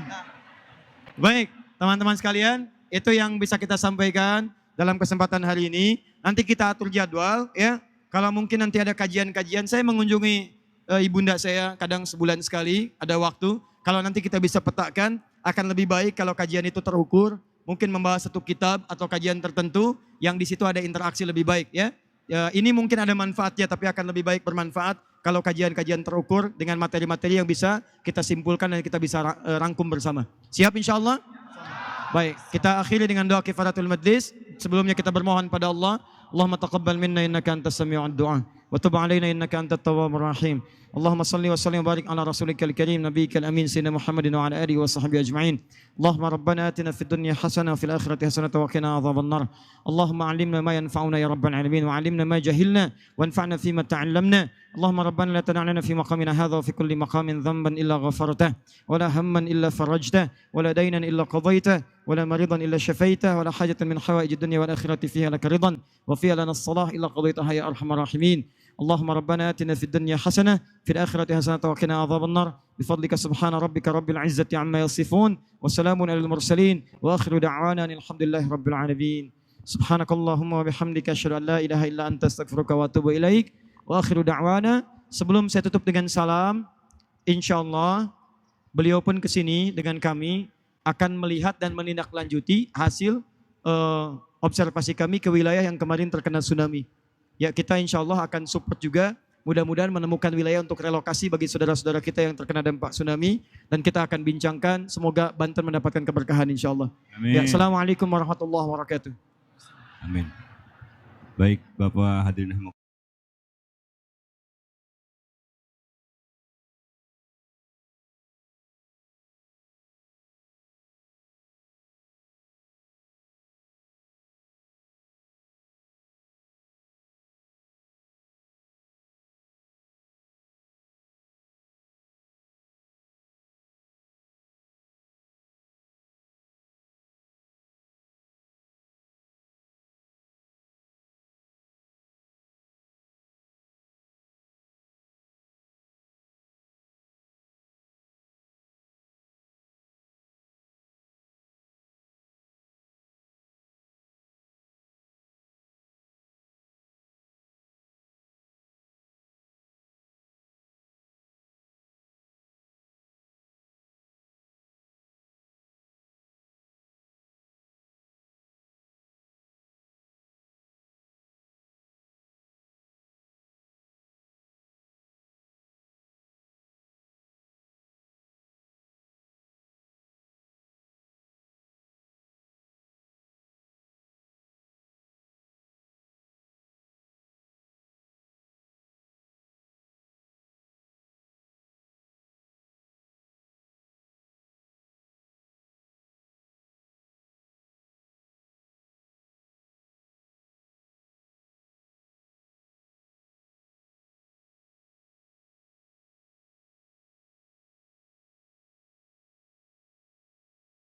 Baik teman-teman sekalian, itu yang bisa kita sampaikan dalam kesempatan hari ini. Nanti kita atur jadwal ya. Kalau mungkin nanti ada kajian-kajian, saya mengunjungi ibunda saya kadang sebulan sekali, ada waktu. Kalau nanti kita bisa petakan, akan lebih baik kalau kajian itu terukur. Mungkin membahas satu kitab atau kajian tertentu yang di situ ada interaksi lebih baik ya. Ini mungkin ada manfaatnya, tapi akan lebih baik bermanfaat kalau kajian-kajian terukur dengan materi-materi yang bisa kita simpulkan dan kita bisa rangkum bersama. Siap insya Allah? Baik, kita akhiri dengan doa kifaratul majlis. Sebelumnya kita bermohon pada Allah. Allahumma taqabbal minna innaka antas sami'ud du'a wa tub 'alaina innaka antat tawwabur rahim. Allahumma salli wa sallim wa barik ala rasulikal karim nabiyyikal amin sayyidina Muhammadin wa ala alihi wa sahbihi ajma'in. Allahumma rabbana atina fid dunya hasanah wa fil akhirati hasanah wa qina adhaban nar. Allahumma 'allimna ma yanfa'una ya rabbal alamin wa 'allimna ma jahilna wanfa'na fima ta'allamna. Allahumma rabbana la tad'a lana fi maqamina hadha wa fi kulli maqamin dhanban illa ghafartah wa la hamman illa farajtah wa la daynan illa qadaitah ولا مريضا إلا شفيته ولا حاجة من حوائج الدنيا والآخرة فيها لك رضا وفيها لنا الصلاح إلا قضيتها يا أرحم الراحمين. اللهم ربنا آتنا في الدنيا حسنة في الآخرة حسنة وقنا عذاب النار بفضلك سبحان ربك رب العزة عما يصفون وسلام على المرسلين وآخر دعوانا الحمد لله رب العالمين. سبحانك اللهم وبحمدك أشهد أن لا إله إلا أنت أستغفرك وأتوب إليك وآخر دعوانا. Sebelum saya tutup dengan salam, insyaallah beliau pun kesini dengan kami akan melihat dan menindaklanjuti hasil observasi kami ke wilayah yang kemarin terkena tsunami. Ya, kita insya Allah akan support juga, mudah-mudahan menemukan wilayah untuk relokasi bagi saudara-saudara kita yang terkena dampak tsunami, dan kita akan bincangkan, semoga Banten mendapatkan keberkahan insya Allah. Amin. Ya, Assalamualaikum warahmatullahi wabarakatuh. Amin. Baik, Bapak hadirin